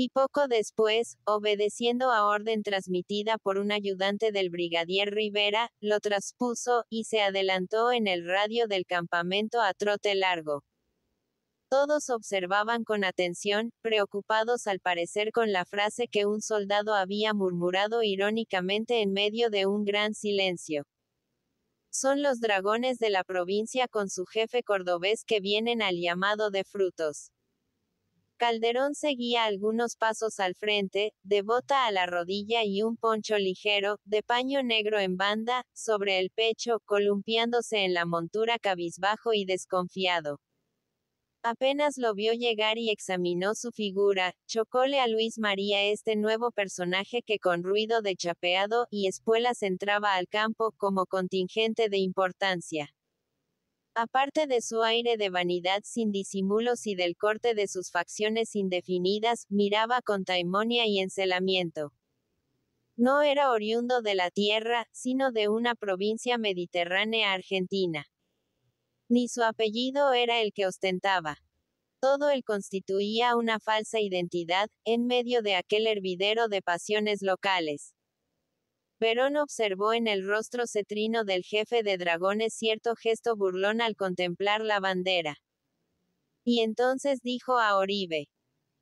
Y poco después, obedeciendo a orden transmitida por un ayudante del brigadier Rivera, lo traspuso, y se adelantó en el radio del campamento a trote largo. Todos observaban con atención, preocupados al parecer con la frase que un soldado había murmurado irónicamente en medio de un gran silencio. Son los dragones de la provincia con su jefe cordobés que vienen al llamado de Frutos. Calderón seguía algunos pasos al frente, de bota a la rodilla y un poncho ligero, de paño negro en banda, sobre el pecho, columpiándose en la montura cabizbajo y desconfiado. Apenas lo vio llegar y examinó su figura, chocóle a Luis María este nuevo personaje que con ruido de chapeado y espuelas entraba al campo como contingente de importancia. Aparte de su aire de vanidad sin disimulos y del corte de sus facciones indefinidas, miraba con taimonia y encelamiento. No era oriundo de la tierra, sino de una provincia mediterránea argentina. Ni su apellido era el que ostentaba. Todo él constituía una falsa identidad, en medio de aquel hervidero de pasiones locales. Perón observó en el rostro cetrino del jefe de dragones cierto gesto burlón al contemplar la bandera. Y entonces dijo a Oribe: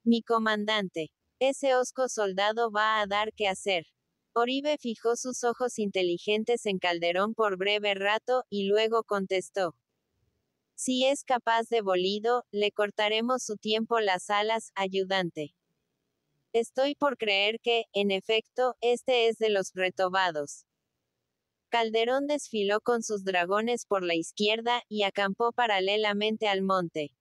mi comandante, ese hosco soldado va a dar que hacer. Oribe fijó sus ojos inteligentes en Calderón por breve rato, y luego contestó: si es capaz de bolido, le cortaremos su tiempo las alas, ayudante. Estoy por creer que, en efecto, este es de los retobados. Calderón desfiló con sus dragones por la izquierda, y acampó paralelamente al monte.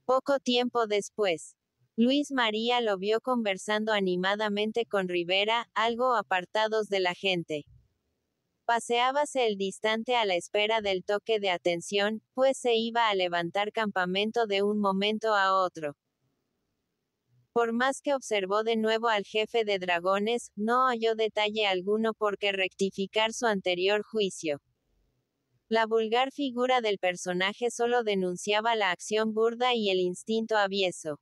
Poco tiempo después, Luis María lo vio conversando animadamente con Rivera, algo apartados de la gente. Paseábase el distante a la espera del toque de atención, pues se iba a levantar campamento de un momento a otro. Por más que observó de nuevo al jefe de dragones, no halló detalle alguno por que rectificar su anterior juicio. La vulgar figura del personaje solo denunciaba la acción burda y el instinto avieso.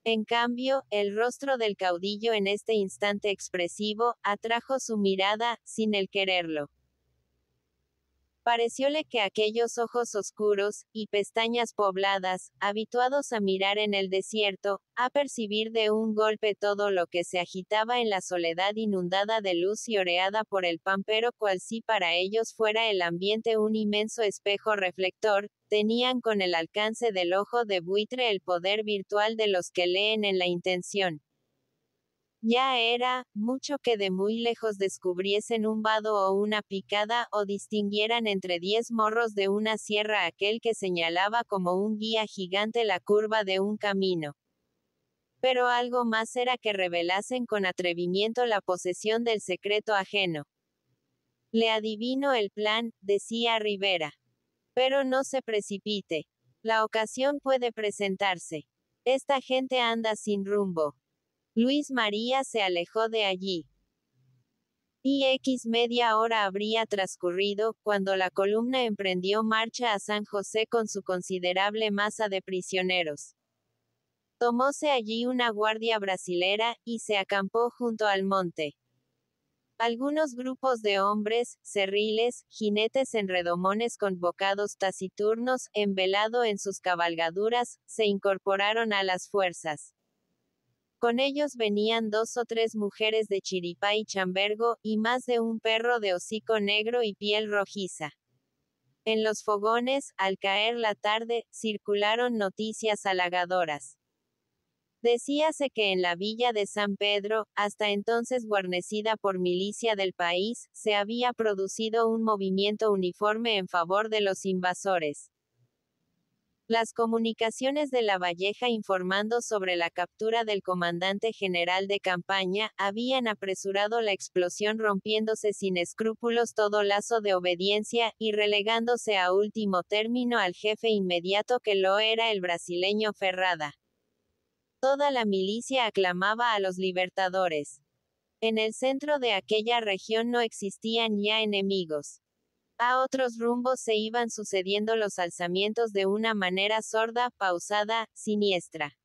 En cambio, el rostro del caudillo en este instante expresivo, atrajo su mirada, sin él quererlo. Parecióle que aquellos ojos oscuros, y pestañas pobladas, habituados a mirar en el desierto, a percibir de un golpe todo lo que se agitaba en la soledad inundada de luz y oreada por el pampero cual si para ellos fuera el ambiente un inmenso espejo reflector, tenían con el alcance del ojo de buitre el poder virtual de los que leen en la intención. Ya era, mucho que de muy lejos descubriesen un vado o una picada, o distinguieran entre 10 morros de una sierra aquel que señalaba como un guía gigante la curva de un camino. Pero algo más era que revelasen con atrevimiento la posesión del secreto ajeno. Le adivino el plan, decía Rivera. Pero no se precipite. La ocasión puede presentarse. Esta gente anda sin rumbo. Luis María se alejó de allí. Media hora habría transcurrido, cuando la columna emprendió marcha a San José con su considerable masa de prisioneros. Tomóse allí una guardia brasilera, y se acampó junto al monte. Algunos grupos de hombres, cerriles, jinetes en redomones convocados taciturnos, en velado en sus cabalgaduras, se incorporaron a las fuerzas. Con ellos venían 2 o 3 mujeres de Chiripá y Chambergo, y más de un perro de hocico negro y piel rojiza. En los fogones, al caer la tarde, circularon noticias halagadoras. Decíase que en la villa de San Pedro, hasta entonces guarnecida por milicia del país, se había producido un movimiento uniforme en favor de los invasores. Las comunicaciones de Lavalleja informando sobre la captura del comandante general de campaña, habían apresurado la explosión rompiéndose sin escrúpulos todo lazo de obediencia, y relegándose a último término al jefe inmediato que lo era el brasileño Ferrada. Toda la milicia aclamaba a los libertadores. En el centro de aquella región no existían ya enemigos. A otros rumbos se iban sucediendo los alzamientos de una manera sorda, pausada, siniestra.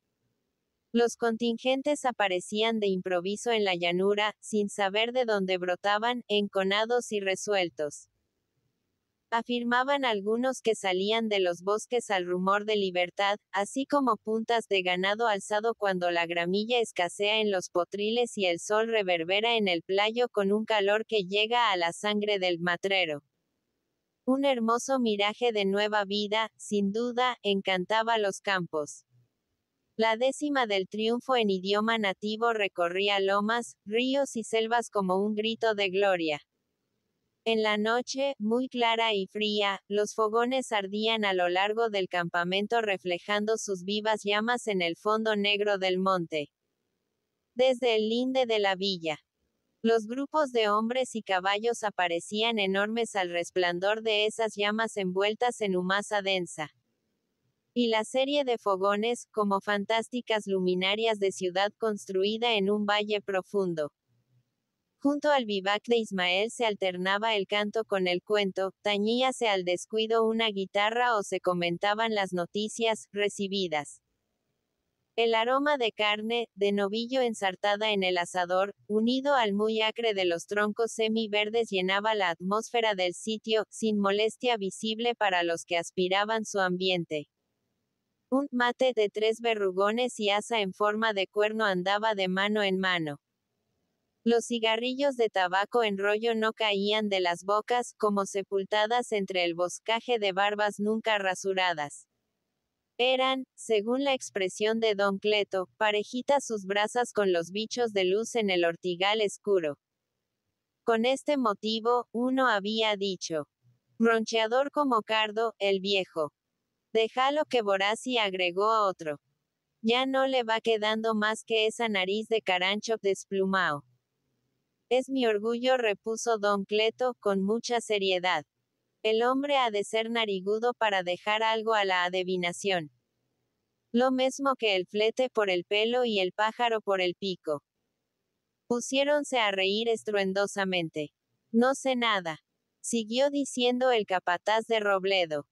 Los contingentes aparecían de improviso en la llanura, sin saber de dónde brotaban, enconados y resueltos. Afirmaban algunos que salían de los bosques al rumor de libertad, así como puntas de ganado alzado cuando la gramilla escasea en los potriles y el sol reverbera en el playo con un calor que llega a la sangre del matrero. Un hermoso miraje de nueva vida, sin duda, encantaba los campos. La décima del triunfo en idioma nativo recorría lomas, ríos y selvas como un grito de gloria. En la noche, muy clara y fría, los fogones ardían a lo largo del campamento reflejando sus vivas llamas en el fondo negro del monte. Desde el linde de la villa, los grupos de hombres y caballos aparecían enormes al resplandor de esas llamas envueltas en humaza densa. Y la serie de fogones, como fantásticas luminarias de ciudad construida en un valle profundo. Junto al vivac de Ismael se alternaba el canto con el cuento, tañíase al descuido una guitarra o se comentaban las noticias recibidas. El aroma de carne, de novillo ensartada en el asador, unido al muy acre de los troncos semi-verdes llenaba la atmósfera del sitio, sin molestia visible para los que aspiraban su ambiente. Un mate de 3 verrugones y asa en forma de cuerno andaba de mano en mano. Los cigarrillos de tabaco en rollo no caían de las bocas, como sepultadas entre el boscaje de barbas nunca rasuradas. Eran, según la expresión de don Cleto, parejitas sus brasas con los bichos de luz en el ortigal escuro. Con este motivo, uno había dicho. Roncheador como cardo, el viejo. Déjalo que Borassi agregó a otro. Ya no le va quedando más que esa nariz de carancho desplumao. Es mi orgullo, repuso don Cleto, con mucha seriedad. El hombre ha de ser narigudo para dejar algo a la adivinación. Lo mismo que el flete por el pelo y el pájaro por el pico. Pusiéronse a reír estruendosamente. No sé nada. Siguió diciendo el capataz de Robledo.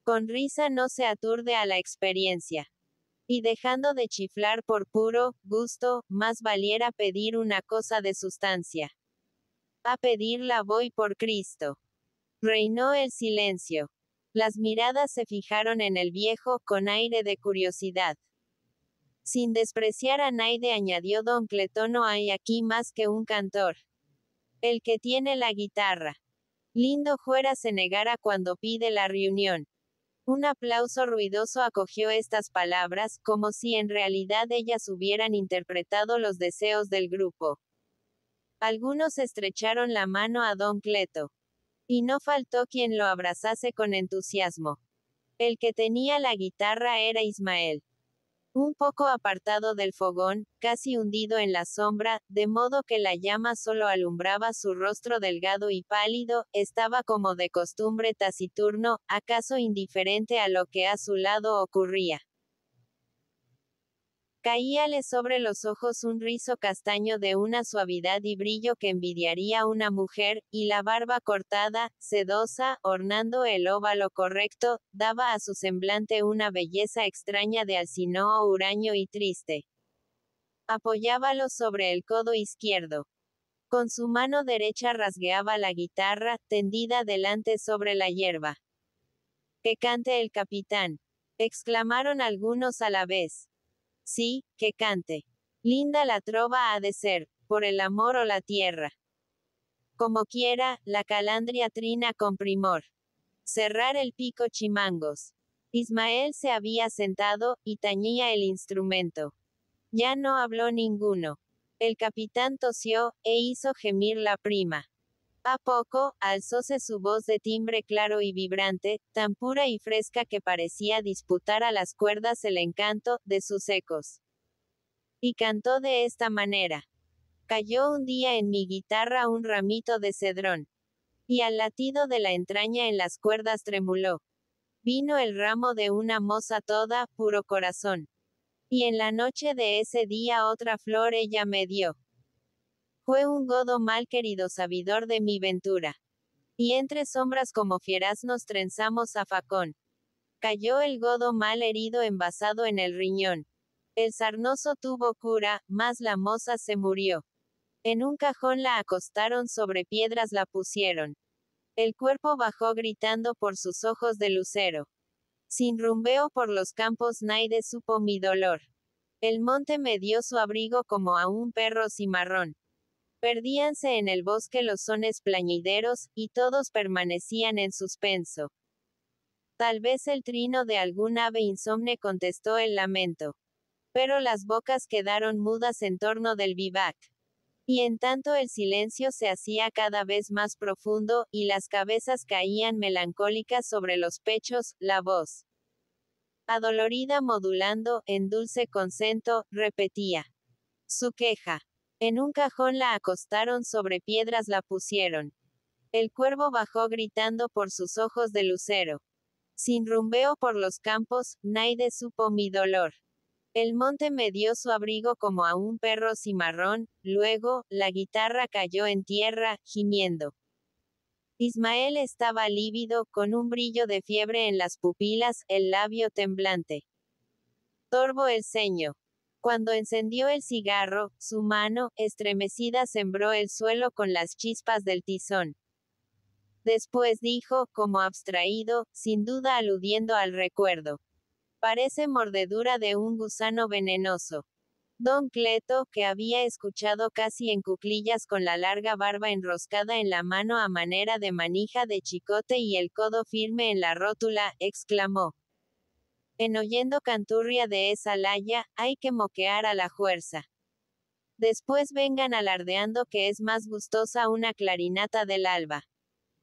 Con risa no se aturde a la experiencia. Y dejando de chiflar por puro gusto, más valiera pedir una cosa de sustancia. A pedirla voy por Cristo. Reinó el silencio. Las miradas se fijaron en el viejo, con aire de curiosidad. Sin despreciar a Naide, añadió don Cleto, no hay aquí más que un cantor. El que tiene la guitarra. Lindo fuera se negara cuando pide la reunión. Un aplauso ruidoso acogió estas palabras, como si en realidad ellas hubieran interpretado los deseos del grupo. Algunos estrecharon la mano a don Cleto. Y no faltó quien lo abrazase con entusiasmo. El que tenía la guitarra era Ismael. Un poco apartado del fogón, casi hundido en la sombra, de modo que la llama solo alumbraba su rostro delgado y pálido, estaba como de costumbre taciturno, acaso indiferente a lo que a su lado ocurría. Caíale sobre los ojos un rizo castaño de una suavidad y brillo que envidiaría una mujer, y la barba cortada, sedosa, ornando el óvalo correcto, daba a su semblante una belleza extraña de alcinoo huraño y triste. Apoyábalo sobre el codo izquierdo. Con su mano derecha rasgueaba la guitarra, tendida delante sobre la hierba. «¡Que cante el capitán!», exclamaron algunos a la vez. Sí, que cante. Linda la trova ha de ser, por el amor o la tierra. Como quiera, la calandria trina con primor. Cerrar el pico chimangos. Ismael se había sentado, y tañía el instrumento. Ya no habló ninguno. El capitán tosió, e hizo gemir la prima. A poco, alzóse su voz de timbre claro y vibrante, tan pura y fresca que parecía disputar a las cuerdas el encanto de sus ecos. Y cantó de esta manera. Cayó un día en mi guitarra un ramito de cedrón. Y al latido de la entraña en las cuerdas tremuló. Vino el ramo de una moza toda, puro corazón. Y en la noche de ese día otra flor ella me dio. Fue un godo mal querido sabidor de mi ventura. Y entre sombras como fieras nos trenzamos a facón. Cayó el godo mal herido envasado en el riñón. El sarnoso tuvo cura, mas la moza se murió. En un cajón la acostaron, sobre piedras la pusieron. El cuerpo bajó gritando por sus ojos de lucero. Sin rumbeo por los campos nadie supo mi dolor. El monte me dio su abrigo como a un perro cimarrón. Perdíanse en el bosque los sones plañideros, y todos permanecían en suspenso. Tal vez el trino de algún ave insomne contestó el lamento. Pero las bocas quedaron mudas en torno del vivac. Y en tanto el silencio se hacía cada vez más profundo, y las cabezas caían melancólicas sobre los pechos, la voz, adolorida modulando, en dulce consento, repetía su queja. En un cajón la acostaron, sobre piedras la pusieron. El cuervo bajó gritando por sus ojos de lucero. Sin rumbeo por los campos, nadie supo mi dolor. El monte me dio su abrigo como a un perro cimarrón, luego, la guitarra cayó en tierra, gimiendo. Ismael estaba lívido, con un brillo de fiebre en las pupilas, el labio temblante. Torvo el ceño. Cuando encendió el cigarro, su mano, estremecida, sembró el suelo con las chispas del tizón. Después dijo, como abstraído, sin duda aludiendo al recuerdo. Parece mordedura de un gusano venenoso. Don Cleto, que había escuchado casi en cuclillas con la larga barba enroscada en la mano a manera de manija de chicote y el codo firme en la rótula, exclamó. En oyendo canturria de esa laya, hay que moquear a la fuerza. Después vengan alardeando que es más gustosa una clarinata del alba.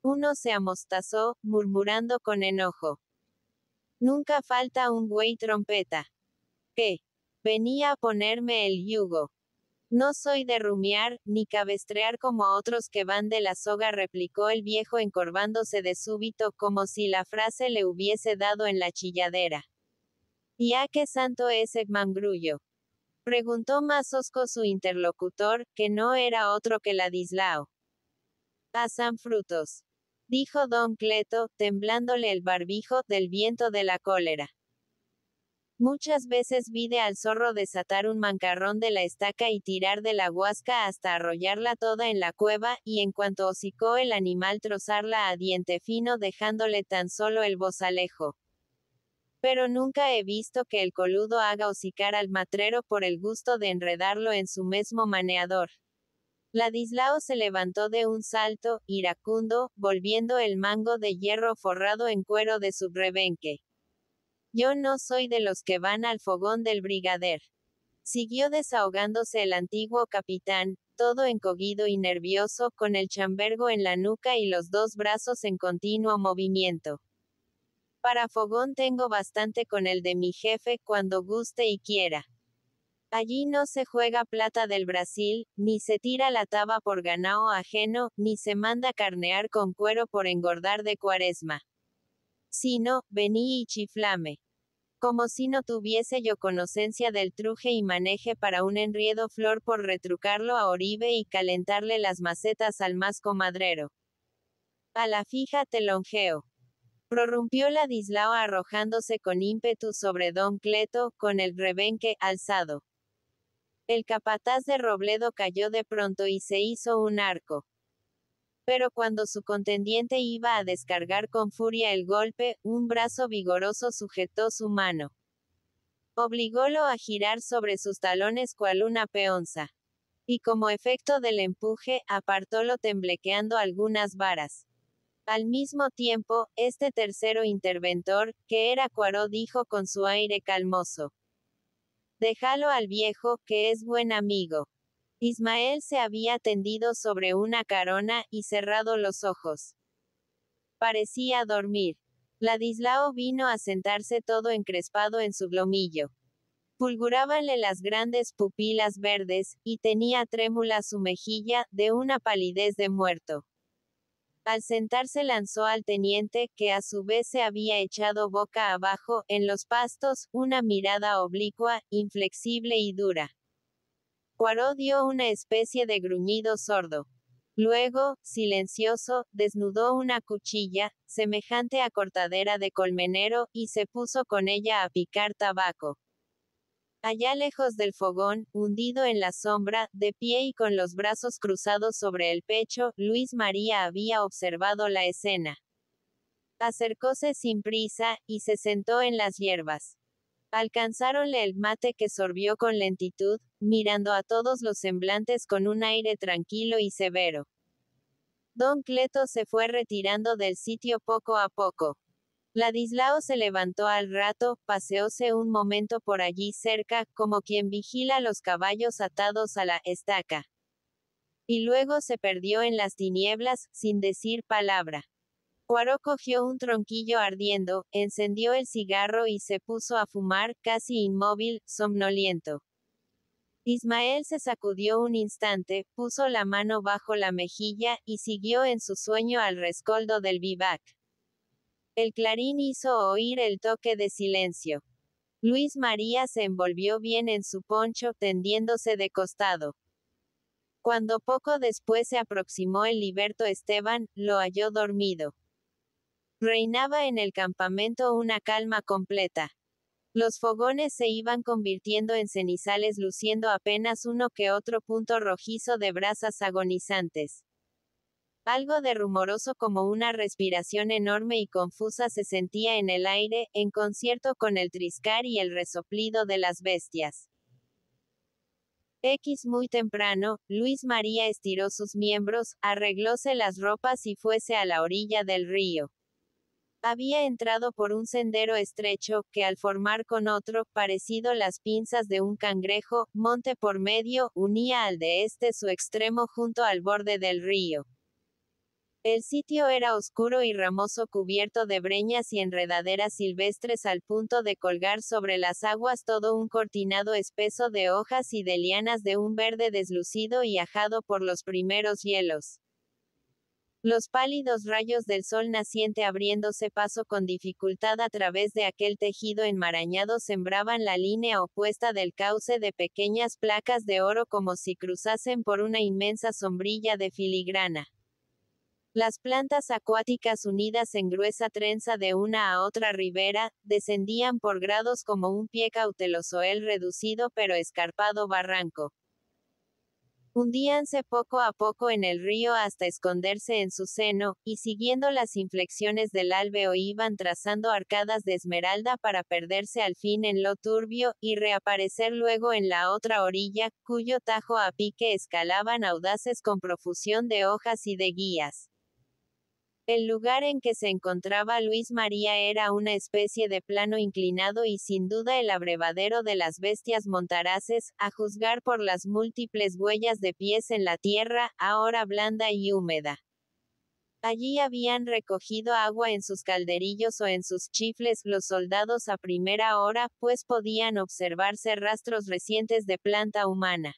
Uno se amostazó, murmurando con enojo. Nunca falta un güey trompeta. ¿Qué? Venía a ponerme el yugo. No soy de rumiar, ni cabestrear como otros que van de la soga, replicó el viejo encorvándose de súbito, como si la frase le hubiese dado en la chilladera. ¿Y a qué santo es el mangrullo? Preguntó más hosco su interlocutor, que no era otro que Ladislao. A San Frutos, dijo don Cleto, temblándole el barbijo, del viento de la cólera. Muchas veces vide al zorro desatar un mancarrón de la estaca y tirar de la huasca hasta arrollarla toda en la cueva, y en cuanto hocicó el animal trozarla a diente fino dejándole tan solo el bozalejo. Pero nunca he visto que el coludo haga hocicar al matrero por el gusto de enredarlo en su mismo maneador. Ladislao se levantó de un salto, iracundo, volviendo el mango de hierro forrado en cuero de su rebenque. Yo no soy de los que van al fogón del brigader. Siguió desahogándose el antiguo capitán, todo encogido y nervioso, con el chambergo en la nuca y los dos brazos en continuo movimiento. Para fogón tengo bastante con el de mi jefe, cuando guste y quiera. Allí no se juega plata del Brasil, ni se tira la taba por ganao ajeno, ni se manda carnear con cuero por engordar de cuaresma. Sino, vení y chiflame. Como si no tuviese yo conocencia del truje y maneje para un enriedo flor por retrucarlo a Oribe y calentarle las macetas al más comadrero. A la fija te lonjeo. Prorrumpió Ladislao arrojándose con ímpetu sobre don Cleto, con el rebenque alzado. El capataz de Robledo cayó de pronto y se hizo un arco. Pero cuando su contendiente iba a descargar con furia el golpe, un brazo vigoroso sujetó su mano. Obligólo a girar sobre sus talones cual una peonza. Y como efecto del empuje, apartólo temblequeando algunas varas. Al mismo tiempo, este tercero interventor, que era Cuaró, dijo con su aire calmoso. Déjalo al viejo, que es buen amigo. Ismael se había tendido sobre una carona, y cerrado los ojos. Parecía dormir. Ladislao vino a sentarse todo encrespado en su lomillo. Fulgurábanle las grandes pupilas verdes, y tenía trémula su mejilla, de una palidez de muerto. Al sentarse lanzó al teniente, que a su vez se había echado boca abajo, en los pastos, una mirada oblicua, inflexible y dura. Poirot dio una especie de gruñido sordo. Luego, silencioso, desnudó una cuchilla, semejante a cortadera de colmenero, y se puso con ella a picar tabaco. Allá lejos del fogón, hundido en la sombra, de pie y con los brazos cruzados sobre el pecho, Luis María había observado la escena. Acercóse sin prisa, y se sentó en las hierbas. Alcanzáronle el mate que sorbió con lentitud, mirando a todos los semblantes con un aire tranquilo y severo. Don Cleto se fue retirando del sitio poco a poco. Ladislao se levantó al rato, paseóse un momento por allí cerca, como quien vigila los caballos atados a la estaca. Y luego se perdió en las tinieblas, sin decir palabra. Poirot cogió un tronquillo ardiendo, encendió el cigarro y se puso a fumar, casi inmóvil, somnoliento. Ismael se sacudió un instante, puso la mano bajo la mejilla, y siguió en su sueño al rescoldo del vivac. El clarín hizo oír el toque de silencio. Luis María se envolvió bien en su poncho, tendiéndose de costado. Cuando poco después se aproximó el liberto Esteban, lo halló dormido. Reinaba en el campamento una calma completa. Los fogones se iban convirtiendo en cenizales, luciendo apenas uno que otro punto rojizo de brasas agonizantes. Algo de rumoroso como una respiración enorme y confusa se sentía en el aire, en concierto con el triscar y el resoplido de las bestias. Muy temprano, Luis María estiró sus miembros, arreglóse las ropas y fuese a la orilla del río. Había entrado por un sendero estrecho, que al formar con otro, parecido las pinzas de un cangrejo, monte por medio, unía al de su extremo junto al borde del río. El sitio era oscuro y ramoso, cubierto de breñas y enredaderas silvestres al punto de colgar sobre las aguas todo un cortinado espeso de hojas y de lianas de un verde deslucido y ajado por los primeros hielos. Los pálidos rayos del sol naciente abriéndose paso con dificultad a través de aquel tejido enmarañado sembraban la línea opuesta del cauce de pequeñas placas de oro como si cruzasen por una inmensa sombrilla de filigrana. Las plantas acuáticas unidas en gruesa trenza de una a otra ribera, descendían por grados como un pie cauteloso el reducido pero escarpado barranco. Hundíanse poco a poco en el río hasta esconderse en su seno, y siguiendo las inflexiones del álveo iban trazando arcadas de esmeralda para perderse al fin en lo turbio, y reaparecer luego en la otra orilla, cuyo tajo a pique escalaban audaces con profusión de hojas y de guías. El lugar en que se encontraba Luis María era una especie de plano inclinado y sin duda el abrevadero de las bestias montaraces, a juzgar por las múltiples huellas de pies en la tierra, ahora blanda y húmeda. Allí habían recogido agua en sus calderillos o en sus chifles los soldados a primera hora, pues podían observarse rastros recientes de planta humana.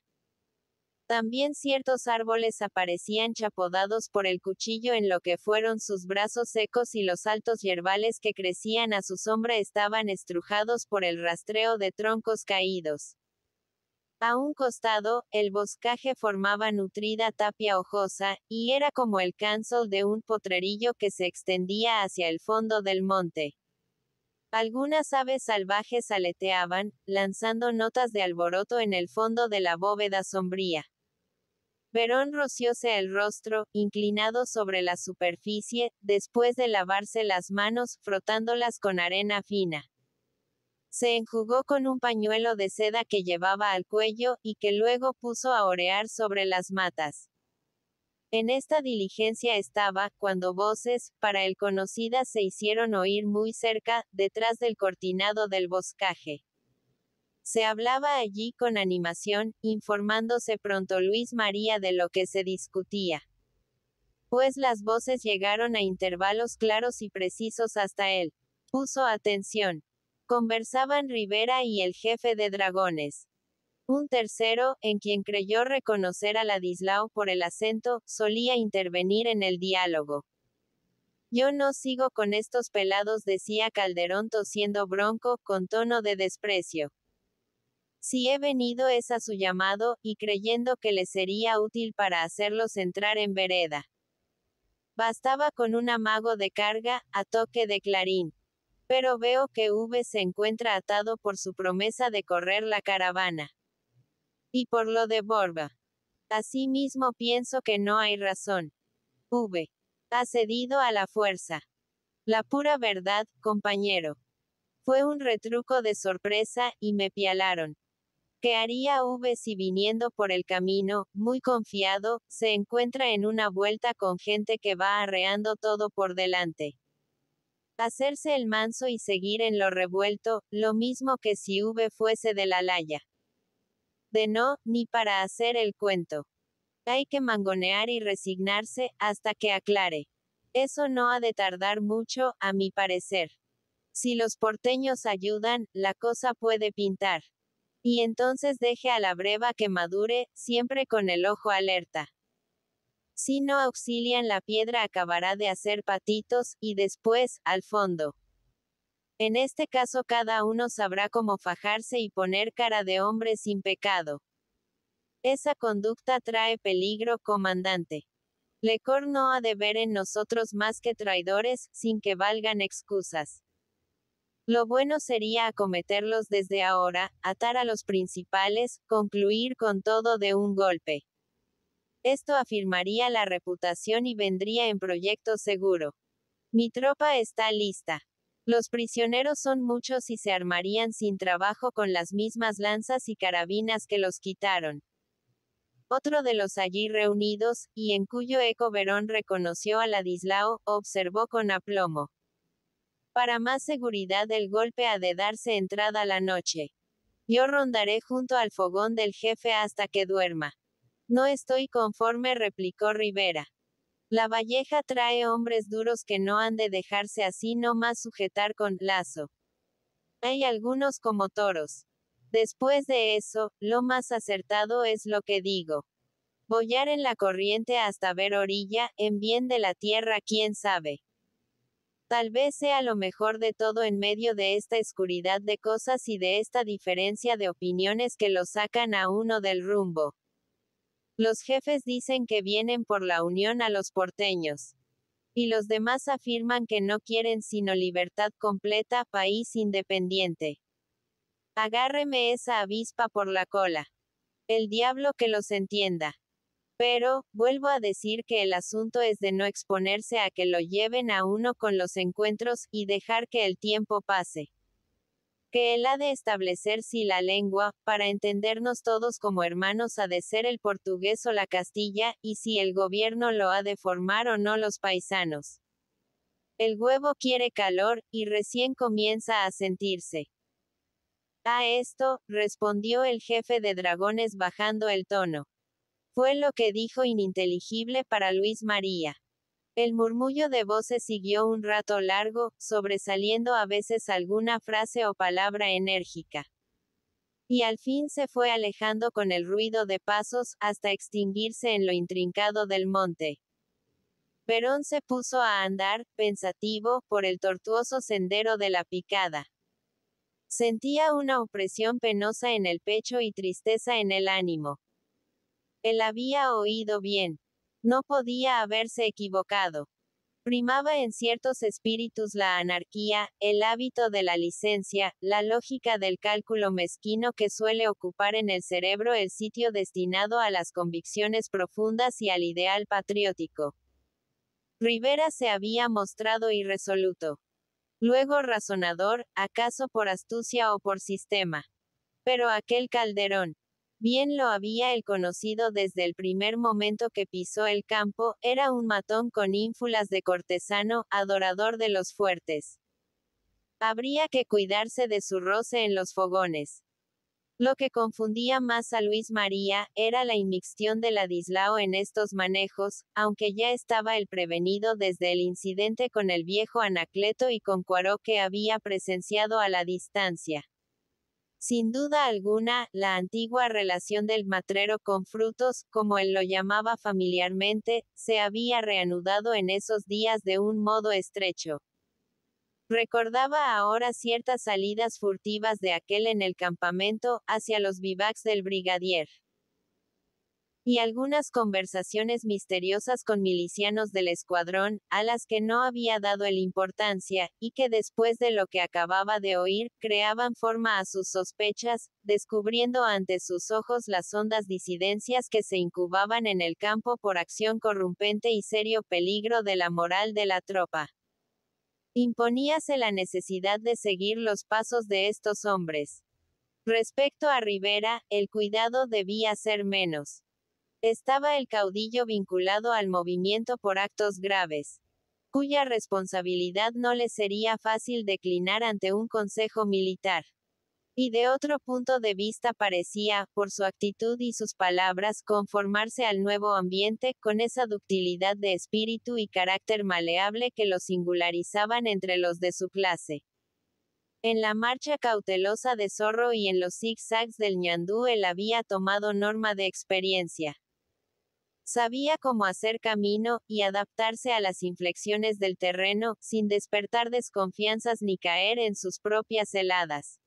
También ciertos árboles aparecían chapodados por el cuchillo en lo que fueron sus brazos secos y los altos yerbales que crecían a su sombra estaban estrujados por el rastreo de troncos caídos. A un costado, el boscaje formaba nutrida tapia hojosa, y era como el cancel de un potrerillo que se extendía hacia el fondo del monte. Algunas aves salvajes aleteaban, lanzando notas de alboroto en el fondo de la bóveda sombría. Verón rocióse el rostro, inclinado sobre la superficie, después de lavarse las manos, frotándolas con arena fina. Se enjugó con un pañuelo de seda que llevaba al cuello, y que luego puso a orear sobre las matas. En esta diligencia estaba, cuando voces, para él conocidas se hicieron oír muy cerca, detrás del cortinado del boscaje. Se hablaba allí con animación, informándose pronto Luis María de lo que se discutía. Pues las voces llegaron a intervalos claros y precisos hasta él. Puso atención. Conversaban Rivera y el jefe de dragones. Un tercero, en quien creyó reconocer a Ladislao por el acento, solía intervenir en el diálogo. Yo no sigo con estos pelados, decía Calderón tosiendo bronco, con tono de desprecio. Si he venido es a su llamado, y creyendo que le sería útil para hacerlos entrar en vereda. Bastaba con un amago de carga, a toque de clarín. Pero veo que V se encuentra atado por su promesa de correr la caravana. Y por lo de Borba. Asimismo pienso que no hay razón. V. Ha cedido a la fuerza. La pura verdad, compañero. Fue un retruco de sorpresa, y me pialaron. ¿Qué haría V si viniendo por el camino, muy confiado, se encuentra en una vuelta con gente que va arreando todo por delante? Hacerse el manso y seguir en lo revuelto, lo mismo que si V fuese de la laya. De no, ni para hacer el cuento. Hay que mangonear y resignarse, hasta que aclare. Eso no ha de tardar mucho, a mi parecer. Si los porteños ayudan, la cosa puede pintar. Y entonces deje a la breva que madure, siempre con el ojo alerta. Si no auxilian, la piedra acabará de hacer patitos, y después, al fondo. En este caso cada uno sabrá cómo fajarse y poner cara de hombre sin pecado. Esa conducta trae peligro, comandante. Lecor no ha de ver en nosotros más que traidores, sin que valgan excusas. Lo bueno sería acometerlos desde ahora, atar a los principales, concluir con todo de un golpe. Esto afirmaría la reputación y vendría en proyecto seguro. Mi tropa está lista. Los prisioneros son muchos y se armarían sin trabajo con las mismas lanzas y carabinas que los quitaron. Otro de los allí reunidos, y en cuyo eco Verón reconoció a Ladislao, observó con aplomo. Para más seguridad el golpe ha de darse entrada la noche. Yo rondaré junto al fogón del jefe hasta que duerma. No estoy conforme, replicó Rivera. La Valleja trae hombres duros que no han de dejarse así no más sujetar con lazo. Hay algunos como toros. Después de eso, lo más acertado es lo que digo. Bollar en la corriente hasta ver orilla, en bien de la tierra, quién sabe. Tal vez sea lo mejor de todo en medio de esta oscuridad de cosas y de esta diferencia de opiniones que lo sacan a uno del rumbo. Los jefes dicen que vienen por la unión a los porteños. Y los demás afirman que no quieren sino libertad completa, país independiente. Agárreme esa avispa por la cola. El diablo que los entienda. Pero, vuelvo a decir que el asunto es de no exponerse a que lo lleven a uno con los encuentros, y dejar que el tiempo pase. Que él ha de establecer si la lengua, para entendernos todos como hermanos, ha de ser el portugués o la Castilla, y si el gobierno lo ha de formar o no los paisanos. El huevo quiere calor, y recién comienza a sentirse. A esto, respondió el jefe de dragones bajando el tono. Fue lo que dijo ininteligible para Luis María. El murmullo de voces siguió un rato largo, sobresaliendo a veces alguna frase o palabra enérgica. Y al fin se fue alejando con el ruido de pasos, hasta extinguirse en lo intrincado del monte. Perón se puso a andar, pensativo, por el tortuoso sendero de la Picada. Sentía una opresión penosa en el pecho y tristeza en el ánimo. Él había oído bien. No podía haberse equivocado. Primaba en ciertos espíritus la anarquía, el hábito de la licencia, la lógica del cálculo mezquino que suele ocupar en el cerebro el sitio destinado a las convicciones profundas y al ideal patriótico. Rivera se había mostrado irresoluto. Luego razonador, acaso por astucia o por sistema. Pero aquel Calderón, bien lo había él conocido desde el primer momento que pisó el campo, era un matón con ínfulas de cortesano, adorador de los fuertes. Habría que cuidarse de su roce en los fogones. Lo que confundía más a Luis María, era la inmixción de Ladislao en estos manejos, aunque ya estaba él prevenido desde el incidente con el viejo Anacleto y con Cuaró que había presenciado a la distancia. Sin duda alguna, la antigua relación del matrero con Frutos, como él lo llamaba familiarmente, se había reanudado en esos días de un modo estrecho. Recordaba ahora ciertas salidas furtivas de aquel en el campamento, hacia los vivacs del brigadier. y algunas conversaciones misteriosas con milicianos del escuadrón, a las que no había dado el importancia, y que después de lo que acababa de oír, creaban forma a sus sospechas, descubriendo ante sus ojos las hondas disidencias que se incubaban en el campo por acción corrompente y serio peligro de la moral de la tropa. Imponíase la necesidad de seguir los pasos de estos hombres. Respecto a Rivera, el cuidado debía ser menos. Estaba el caudillo vinculado al movimiento por actos graves, cuya responsabilidad no le sería fácil declinar ante un consejo militar. Y de otro punto de vista parecía, por su actitud y sus palabras, conformarse al nuevo ambiente, con esa ductilidad de espíritu y carácter maleable que lo singularizaban entre los de su clase. En la marcha cautelosa de Zorro y en los zigzags del ñandú él había tomado norma de experiencia. Sabía cómo hacer camino, y adaptarse a las inflexiones del terreno, sin despertar desconfianzas ni caer en sus propias heladas.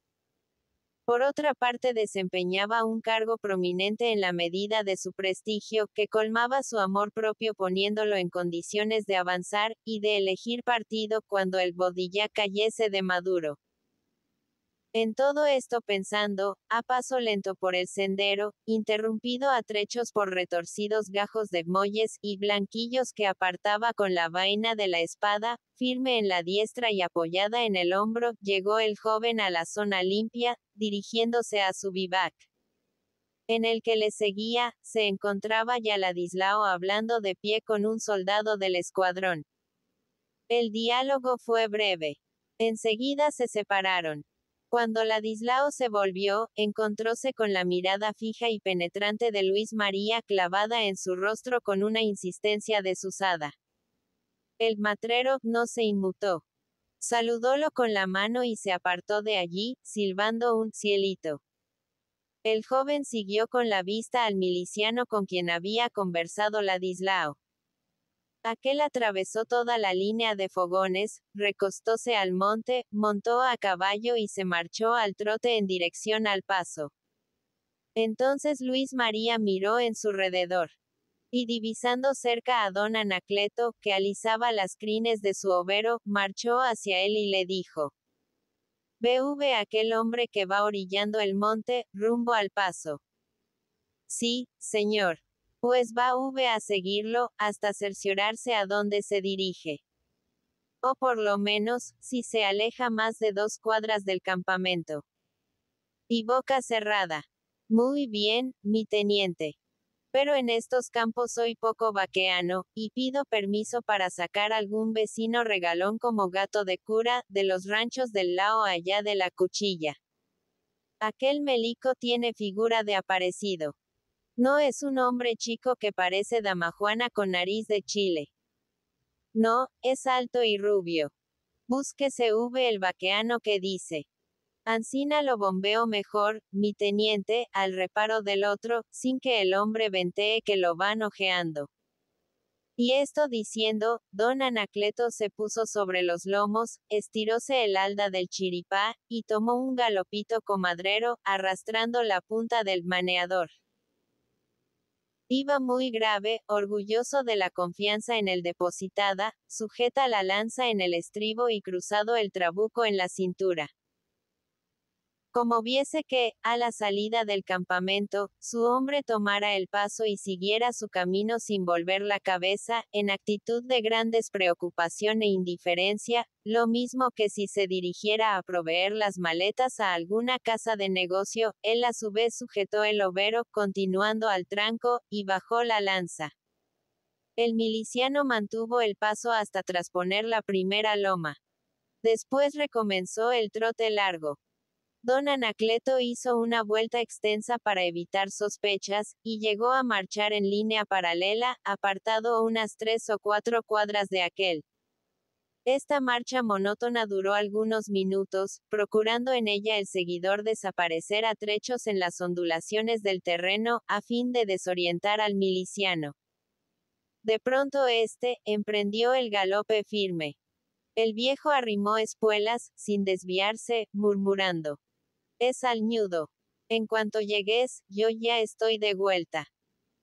Por otra parte desempeñaba un cargo prominente en la medida de su prestigio, que colmaba su amor propio poniéndolo en condiciones de avanzar, y de elegir partido cuando el bodilla cayese de maduro. En todo esto pensando, a paso lento por el sendero, interrumpido a trechos por retorcidos gajos de muelles y blanquillos que apartaba con la vaina de la espada, firme en la diestra y apoyada en el hombro, llegó el joven a la zona limpia, dirigiéndose a su vivac. En el que le seguía, se encontraba ya Ladislao hablando de pie con un soldado del escuadrón. El diálogo fue breve. Enseguida se separaron. Cuando Ladislao se volvió, encontróse con la mirada fija y penetrante de Luis María clavada en su rostro con una insistencia desusada. El matrero no se inmutó. Saludólo con la mano y se apartó de allí, silbando un cielito. El joven siguió con la vista al miliciano con quien había conversado Ladislao. Aquel atravesó toda la línea de fogones, recostóse al monte, montó a caballo y se marchó al trote en dirección al paso. Entonces Luis María miró en su rededor. Y divisando cerca a don Anacleto, que alisaba las crines de su overo, marchó hacia él y le dijo: «¿Ve aquel hombre que va orillando el monte, rumbo al paso?» «Sí, señor». «Pues va a seguirlo, hasta cerciorarse a dónde se dirige. O por lo menos, si se aleja más de 2 cuadras del campamento». «Y boca cerrada». «Muy bien, mi teniente. Pero en estos campos soy poco vaqueano, y pido permiso para sacar algún vecino regalón como gato de cura, de los ranchos del lao allá de la Cuchilla. Aquel melico tiene figura de aparecido. No es un hombre chico que parece dama Juana con nariz de chile. No, es alto y rubio. Búsquese el vaqueano que dice. Ancina lo bombeo mejor, mi teniente, al reparo del otro, sin que el hombre ventee que lo van ojeando». Y esto diciendo, don Anacleto se puso sobre los lomos, estiróse el halda del chiripá, y tomó un galopito comadrero, arrastrando la punta del maneador. Iba muy grave, orgulloso de la confianza en él depositada, sujeta la lanza en el estribo y cruzado el trabuco en la cintura. Como viese que, a la salida del campamento, su hombre tomara el paso y siguiera su camino sin volver la cabeza, en actitud de gran despreocupación e indiferencia, lo mismo que si se dirigiera a proveer las maletas a alguna casa de negocio, él a su vez sujetó el overo, continuando al tranco, y bajó la lanza. El miliciano mantuvo el paso hasta trasponer la primera loma. Después recomenzó el trote largo. Don Anacleto hizo una vuelta extensa para evitar sospechas, y llegó a marchar en línea paralela, apartado unas 3 o 4 cuadras de aquel. Esta marcha monótona duró algunos minutos, procurando en ella el seguidor desaparecer a trechos en las ondulaciones del terreno, a fin de desorientar al miliciano. De pronto emprendió el galope firme. El viejo arrimó espuelas, sin desviarse, murmurando: «Es al ñudo. En cuanto llegues, yo ya estoy de vuelta».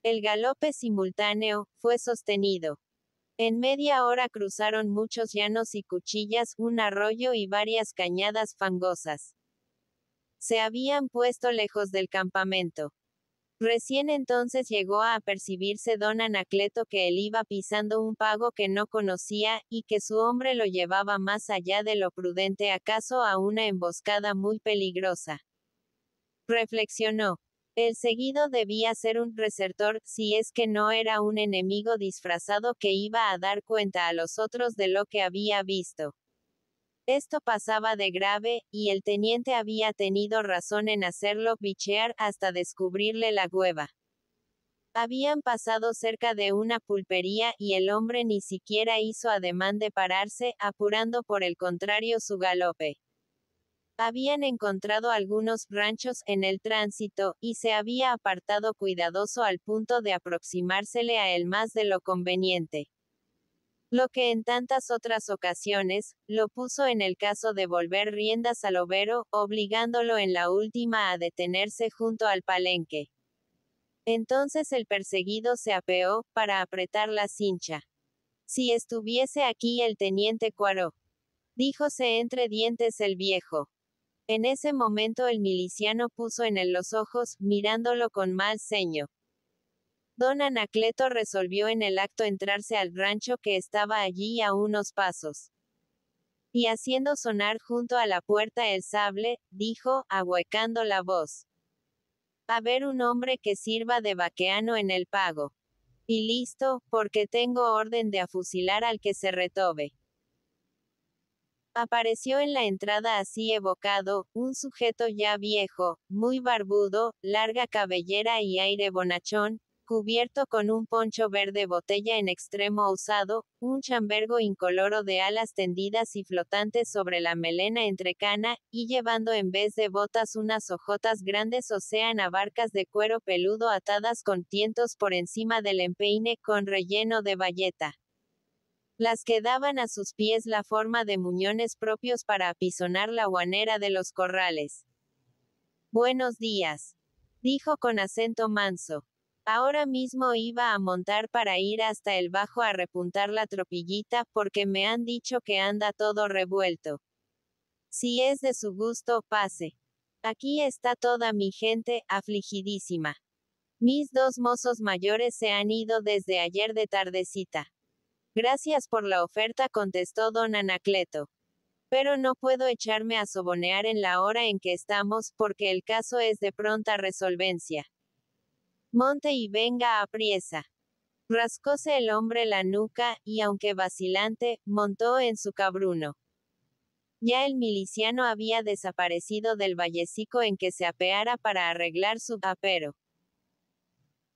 El galope simultáneo fue sostenido. En media hora cruzaron muchos llanos y cuchillas, un arroyo y varias cañadas fangosas. Se habían puesto lejos del campamento. Recién entonces llegó a apercibirse don Anacleto que él iba pisando un pago que no conocía, y que su hombre lo llevaba más allá de lo prudente, acaso a una emboscada muy peligrosa. Reflexionó. El seguido debía ser un desertor, si es que no era un enemigo disfrazado que iba a dar cuenta a los otros de lo que había visto. Esto pasaba de grave, y el teniente había tenido razón en hacerlo bichear hasta descubrirle la cueva. Habían pasado cerca de una pulpería y el hombre ni siquiera hizo ademán de pararse, apurando por el contrario su galope. Habían encontrado algunos ranchos en el tránsito, y se había apartado cuidadoso al punto de aproximársele a él más de lo conveniente. Lo que en tantas otras ocasiones, lo puso en el caso de volver riendas al overo, obligándolo en la última a detenerse junto al palenque. Entonces el perseguido se apeó, para apretar la cincha. Si estuviese aquí el teniente Cuaró, díjose entre dientes el viejo. En ese momento el miliciano puso en él los ojos, mirándolo con mal ceño. Don Anacleto resolvió en el acto entrarse al rancho que estaba allí a unos pasos. Y haciendo sonar junto a la puerta el sable, dijo, ahuecando la voz: a ver un hombre que sirva de vaqueano en el pago. Y listo, porque tengo orden de afusilar al que se retobe. Apareció en la entrada así evocado, un sujeto ya viejo, muy barbudo, larga cabellera y aire bonachón, cubierto con un poncho verde botella en extremo usado, un chambergo incoloro de alas tendidas y flotantes sobre la melena entrecana, y llevando en vez de botas unas hojotas grandes o sean abarcas de cuero peludo atadas con tientos por encima del empeine, con relleno de bayeta. Las que daban a sus pies la forma de muñones propios para apisonar la guanera de los corrales. Buenos días, dijo con acento manso. Ahora mismo iba a montar para ir hasta el bajo a repuntar la tropillita, porque me han dicho que anda todo revuelto. Si es de su gusto, pase. Aquí está toda mi gente, afligidísima. Mis dos mozos mayores se han ido desde ayer de tardecita. Gracias por la oferta, contestó don Anacleto. Pero no puedo echarme a sobonear en la hora en que estamos, porque el caso es de pronta resolvencia. Monte y venga apriesa. Rascóse el hombre la nuca, y aunque vacilante, montó en su cabruno. Ya el miliciano había desaparecido del vallecico en que se apeara para arreglar su apero.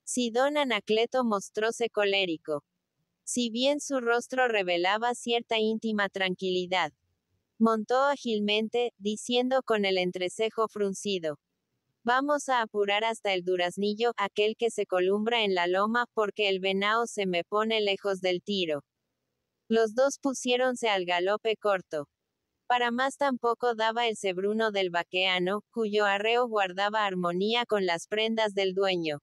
Si don Anacleto mostróse colérico. Si bien su rostro revelaba cierta íntima tranquilidad. Montó ágilmente, diciendo con el entrecejo fruncido: vamos a apurar hasta el duraznillo, aquel que se columbra en la loma, porque el venao se me pone lejos del tiro. Los dos pusiéronse al galope corto. Para más tampoco daba el cebruno del vaqueano, cuyo arreo guardaba armonía con las prendas del dueño.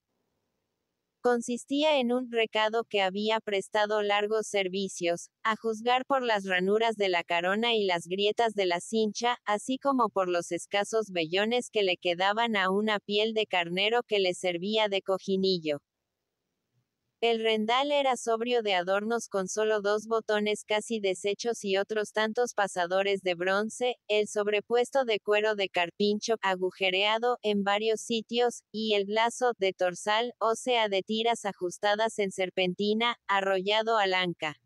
Consistía en un recado que había prestado largos servicios, a juzgar por las ranuras de la carona y las grietas de la cincha, así como por los escasos vellones que le quedaban a una piel de carnero que le servía de cojinillo. El rendal era sobrio de adornos con solo 2 botones casi deshechos y otros tantos pasadores de bronce, el sobrepuesto de cuero de carpincho, agujereado en varios sitios, y el lazo de torsal, o sea de tiras ajustadas en serpentina, arrollado al anca.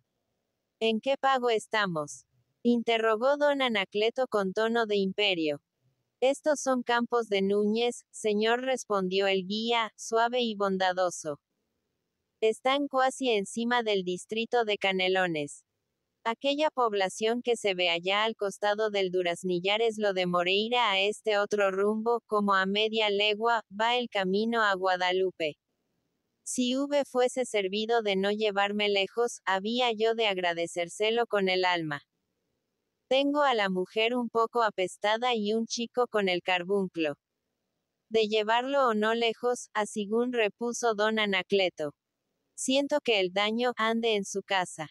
¿En qué pago estamos?, interrogó don Anacleto con tono de imperio. Estos son campos de Núñez, señor, respondió el guía, suave y bondadoso. Están cuasi encima del distrito de Canelones. Aquella población que se ve allá al costado del Duraznillar es lo de Moreira. A este otro rumbo, como a media legua, va el camino a Guadalupe. Si fuese servido de no llevarme lejos, había yo de agradecérselo con el alma. Tengo a la mujer un poco apestada y un chico con el carbunclo. De llevarlo o no lejos, según repuso don Anacleto. Siento que el daño ande en su casa.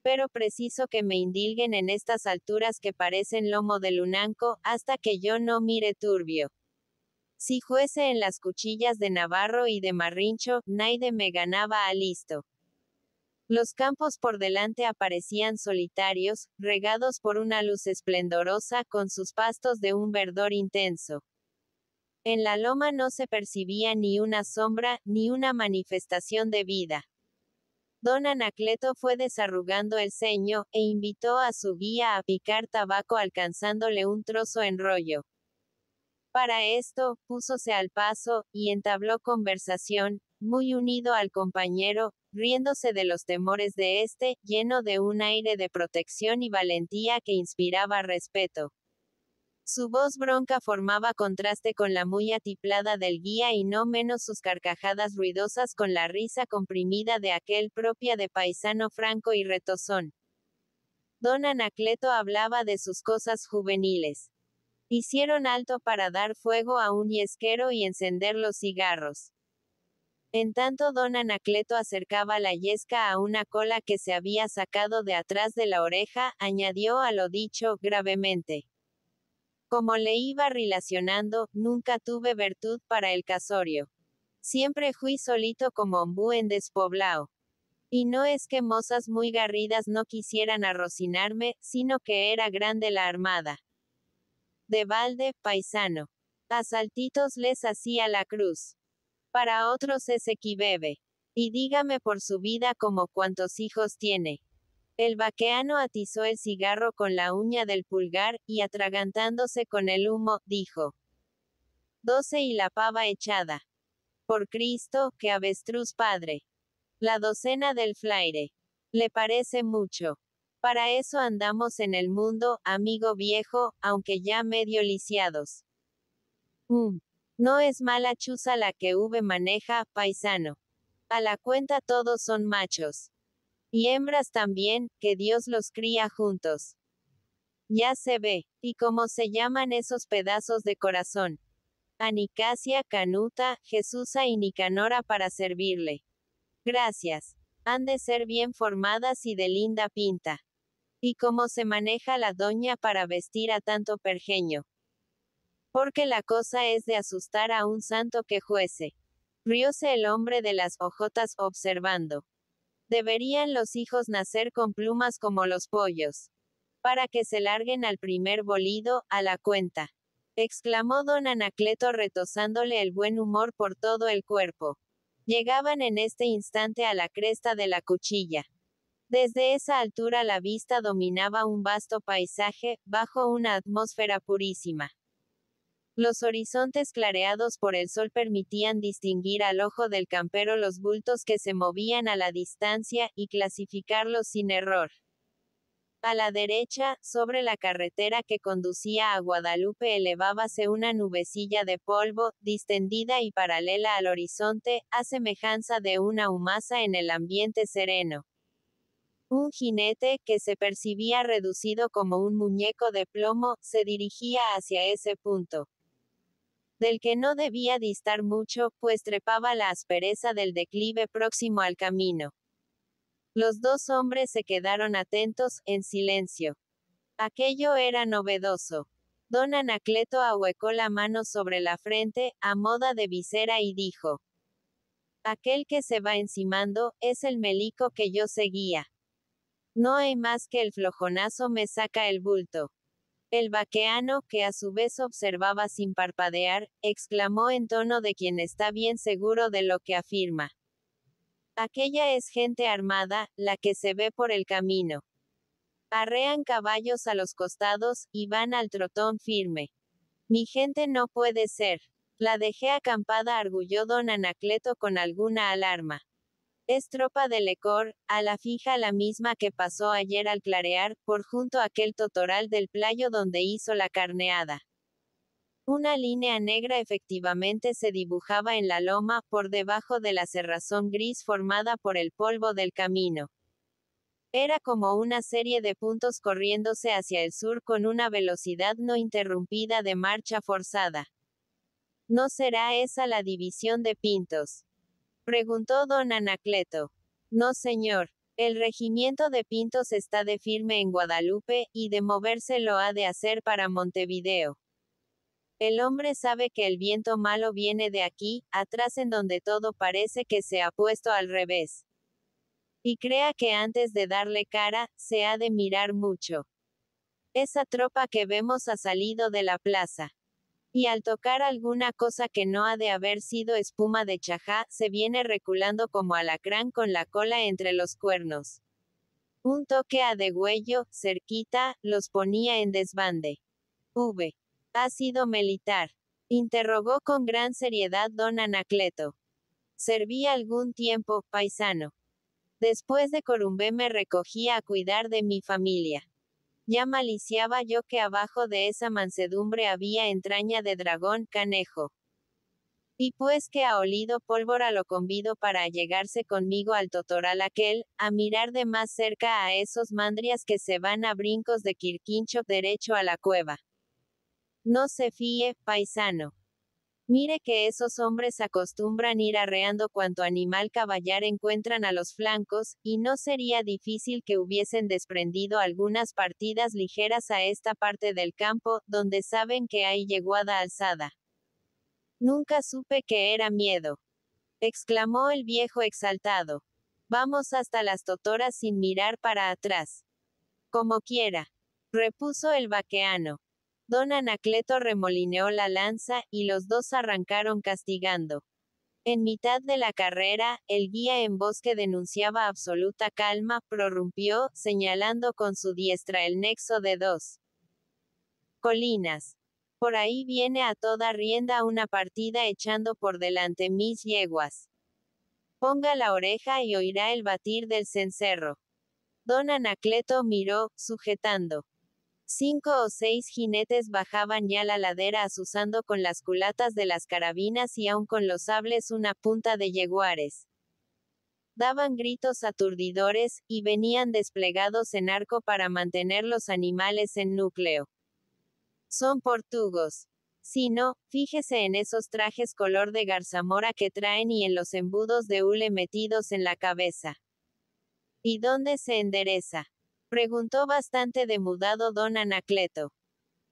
Pero preciso que me indilguen en estas alturas que parecen lomo de lunanco, hasta que yo no mire turbio. Si fuese en las cuchillas de Navarro y de Marrincho, naide me ganaba a listo. Los campos por delante aparecían solitarios, regados por una luz esplendorosa, con sus pastos de un verdor intenso. En la loma no se percibía ni una sombra, ni una manifestación de vida. Don Anacleto fue desarrugando el ceño, e invitó a su guía a picar tabaco alcanzándole un trozo en rollo. Para esto, púsose al paso, y entabló conversación, muy unido al compañero, riéndose de los temores de éste, lleno de un aire de protección y valentía que inspiraba respeto. Su voz bronca formaba contraste con la muy atiplada del guía y no menos sus carcajadas ruidosas con la risa comprimida de aquel propia de paisano franco y retozón. Don Anacleto hablaba de sus cosas juveniles. Hicieron alto para dar fuego a un yesquero y encender los cigarros. En tanto don Anacleto acercaba la yesca a una cola que se había sacado de atrás de la oreja, añadió a lo dicho, gravemente. Como le iba relacionando, nunca tuve virtud para el casorio. Siempre fui solito como ombú en despoblao. Y no es que mozas muy garridas no quisieran arrocinarme, sino que era grande la armada. De balde, paisano. A saltitos les hacía la cruz. Para otros es equibebe. Y dígame por su vida como cuántos hijos tiene. El vaqueano atizó el cigarro con la uña del pulgar, y atragantándose con el humo, dijo. 12 y la pava echada. Por Cristo, que avestruz padre. La docena del flaire. ¿Le parece mucho? Para eso andamos en el mundo, amigo viejo, aunque ya medio lisiados. No es mala chuza la que maneja, paisano. A la cuenta todos son machos. Y hembras también, que Dios los cría juntos. Ya se ve. ¿Y cómo se llaman esos pedazos de corazón? Anicasia, Canuta, Jesusa y Nicanora para servirle. Gracias. Han de ser bien formadas y de linda pinta. ¿Y cómo se maneja la doña para vestir a tanto pergeño? Porque la cosa es de asustar a un santo que juece. Rióse el hombre de las ojotas observando. Deberían los hijos nacer con plumas como los pollos. Para que se larguen al primer bolido, a la cuenta. Exclamó don Anacleto retozándole el buen humor por todo el cuerpo. Llegaban en este instante a la cresta de la cuchilla. Desde esa altura la vista dominaba un vasto paisaje, bajo una atmósfera purísima. Los horizontes clareados por el sol permitían distinguir al ojo del campero los bultos que se movían a la distancia, y clasificarlos sin error. A la derecha, sobre la carretera que conducía a Guadalupe elevábase una nubecilla de polvo, distendida y paralela al horizonte, a semejanza de una humaza en el ambiente sereno. Un jinete, que se percibía reducido como un muñeco de plomo, se dirigía hacia ese punto. Del que no debía distar mucho, pues trepaba la aspereza del declive próximo al camino. Los dos hombres se quedaron atentos, en silencio. Aquello era novedoso. Don Anacleto ahuecó la mano sobre la frente, a moda de visera y dijo. Aquel que se va encimando, es el melico que yo seguía. No hay más que el flojonazo me saca el bulto. El vaqueano, que a su vez observaba sin parpadear, exclamó en tono de quien está bien seguro de lo que afirma. Aquella es gente armada, la que se ve por el camino. Arrean caballos a los costados, y van al trotón firme. Mi gente no puede ser. La dejé acampada, arguyó don Anacleto con alguna alarma. Es tropa de Lecor, a la fija la misma que pasó ayer al clarear, por junto a aquel totoral del playo donde hizo la carneada. Una línea negra efectivamente se dibujaba en la loma, por debajo de la cerrazón gris formada por el polvo del camino. Era como una serie de puntos corriéndose hacia el sur con una velocidad no interrumpida de marcha forzada. ¿No será esa la división de Pintos?, preguntó don Anacleto. No señor. El regimiento de Pintos está de firme en Guadalupe, y de moverse lo ha de hacer para Montevideo. El hombre sabe que el viento malo viene de aquí, atrás en donde todo parece que se ha puesto al revés. Y crea que antes de darle cara, se ha de mirar mucho. Esa tropa que vemos ha salido de la plaza. Y al tocar alguna cosa que no ha de haber sido espuma de chajá, se viene reculando como alacrán con la cola entre los cuernos. Un toque a degüello, cerquita, los ponía en desbande. ¿Ha sido militar?, interrogó con gran seriedad don Anacleto. Serví algún tiempo, paisano. Después de Corumbé me recogí a cuidar de mi familia. Ya maliciaba yo que abajo de esa mansedumbre había entraña de dragón, canejo. Y pues que ha olido pólvora lo convido para allegarse conmigo al totoral aquel, a mirar de más cerca a esos mandrias que se van a brincos de Quirquincho derecho a la cueva. No se fíe, paisano. Mire que esos hombres acostumbran ir arreando cuanto animal caballar encuentran a los flancos, y no sería difícil que hubiesen desprendido algunas partidas ligeras a esta parte del campo, donde saben que hay yeguada alzada. Nunca supe que era miedo, exclamó el viejo exaltado. Vamos hasta las totoras sin mirar para atrás. Como quiera, repuso el vaqueano. Don Anacleto remolineó la lanza, y los dos arrancaron castigando. En mitad de la carrera, el guía en voz que denunciaba absoluta calma, prorrumpió, señalando con su diestra el nexo de dos colinas. Por ahí viene a toda rienda una partida echando por delante mis yeguas. Ponga la oreja y oirá el batir del cencerro. Don Anacleto miró, sujetando. 5 o 6 jinetes bajaban ya la ladera azuzando con las culatas de las carabinas y aun con los sables una punta de yeguares. Daban gritos aturdidores, y venían desplegados en arco para mantener los animales en núcleo. Son portugos. Si no, fíjese en esos trajes color de garzamora que traen y en los embudos de hule metidos en la cabeza. ¿Y dónde se endereza?, preguntó bastante demudado don Anacleto.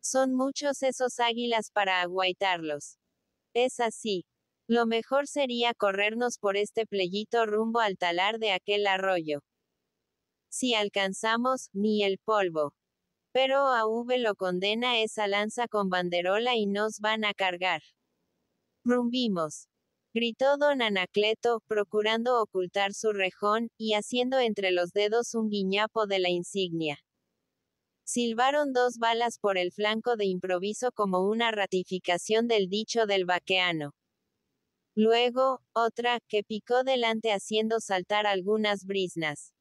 Son muchos esos águilas para aguaitarlos. Es así. Lo mejor sería corrernos por este playito rumbo al talar de aquel arroyo. Si alcanzamos, ni el polvo. Pero a V lo condena esa lanza con banderola y nos van a cargar. Rumbimos, gritó don Anacleto, procurando ocultar su rejón, y haciendo entre los dedos un guiñapo de la insignia. Silbaron 2 balas por el flanco de improviso como una ratificación del dicho del vaqueano. Luego, otra, que picó delante haciendo saltar algunas briznas.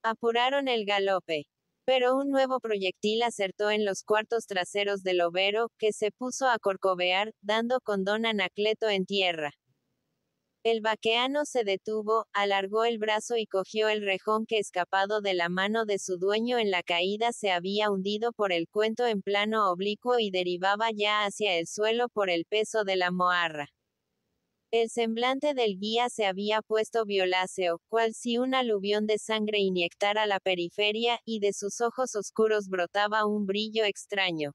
Apuraron el galope. Pero un nuevo proyectil acertó en los cuartos traseros del overo, que se puso a corcovear, dando con don Anacleto en tierra. El vaqueano se detuvo, alargó el brazo y cogió el rejón que escapado de la mano de su dueño en la caída se había hundido por el cuento en plano oblicuo y derivaba ya hacia el suelo por el peso de la moarra. El semblante del guía se había puesto violáceo, cual si un aluvión de sangre inyectara la periferia, y de sus ojos oscuros brotaba un brillo extraño.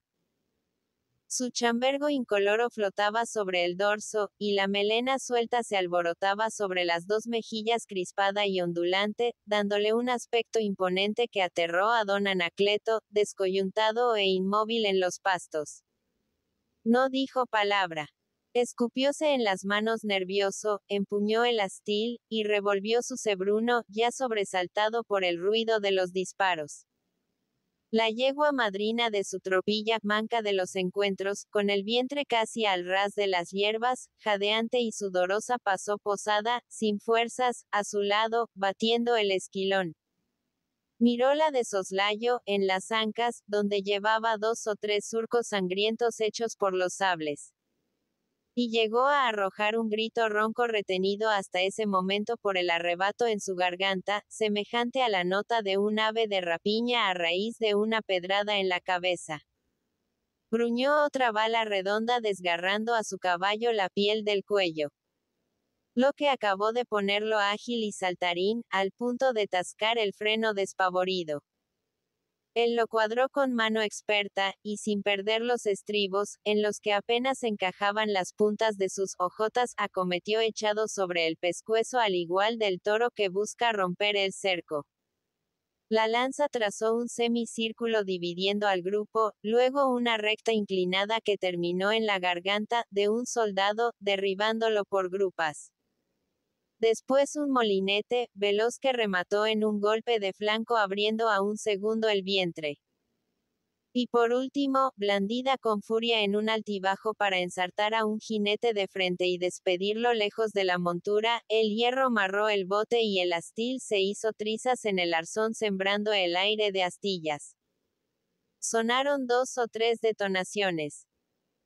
Su chambergo incoloro flotaba sobre el dorso, y la melena suelta se alborotaba sobre las 2 mejillas crispada y ondulante, dándole un aspecto imponente que aterró a don Anacleto, descoyuntado e inmóvil en los pastos. No dijo palabra. Escupióse en las manos nervioso, empuñó el astil, y revolvió su cebruno, ya sobresaltado por el ruido de los disparos. La yegua madrina de su tropilla, manca de los encuentros, con el vientre casi al ras de las hierbas, jadeante y sudorosa pasó posada, sin fuerzas, a su lado, batiendo el esquilón. Miróla de soslayo, en las ancas, donde llevaba 2 o 3 surcos sangrientos hechos por los sables. Y llegó a arrojar un grito ronco retenido hasta ese momento por el arrebato en su garganta, semejante a la nota de un ave de rapiña a raíz de una pedrada en la cabeza. gruñó otra bala redonda desgarrando a su caballo la piel del cuello. Lo que acabó de ponerlo ágil y saltarín, al punto de tascar el freno despavorido. Él lo cuadró con mano experta, y sin perder los estribos, en los que apenas encajaban las puntas de sus hojotas, acometió echado sobre el pescuezo al igual del toro que busca romper el cerco. La lanza trazó un semicírculo dividiendo al grupo, luego una recta inclinada que terminó en la garganta de un soldado, derribándolo por grupas. Después un molinete, veloz que remató en un golpe de flanco abriendo a un segundo el vientre. Y por último, blandida con furia en un altibajo para ensartar a un jinete de frente y despedirlo lejos de la montura, el hierro marró el bote y el astil se hizo trizas en el arzón sembrando el aire de astillas. Sonaron 2 o 3 detonaciones.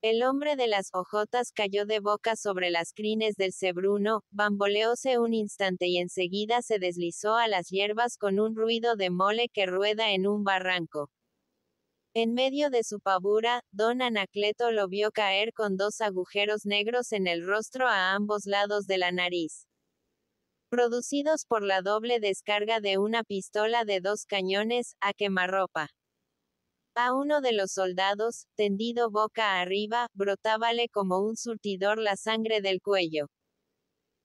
El hombre de las hojotas cayó de boca sobre las crines del cebruno, bamboleóse un instante y enseguida se deslizó a las hierbas con un ruido de mole que rueda en un barranco. En medio de su pavura, don Anacleto lo vio caer con 2 agujeros negros en el rostro a ambos lados de la nariz, producidos por la doble descarga de una pistola de 2 cañones, a quemarropa. A uno de los soldados, tendido boca arriba, brotábale como un surtidor la sangre del cuello.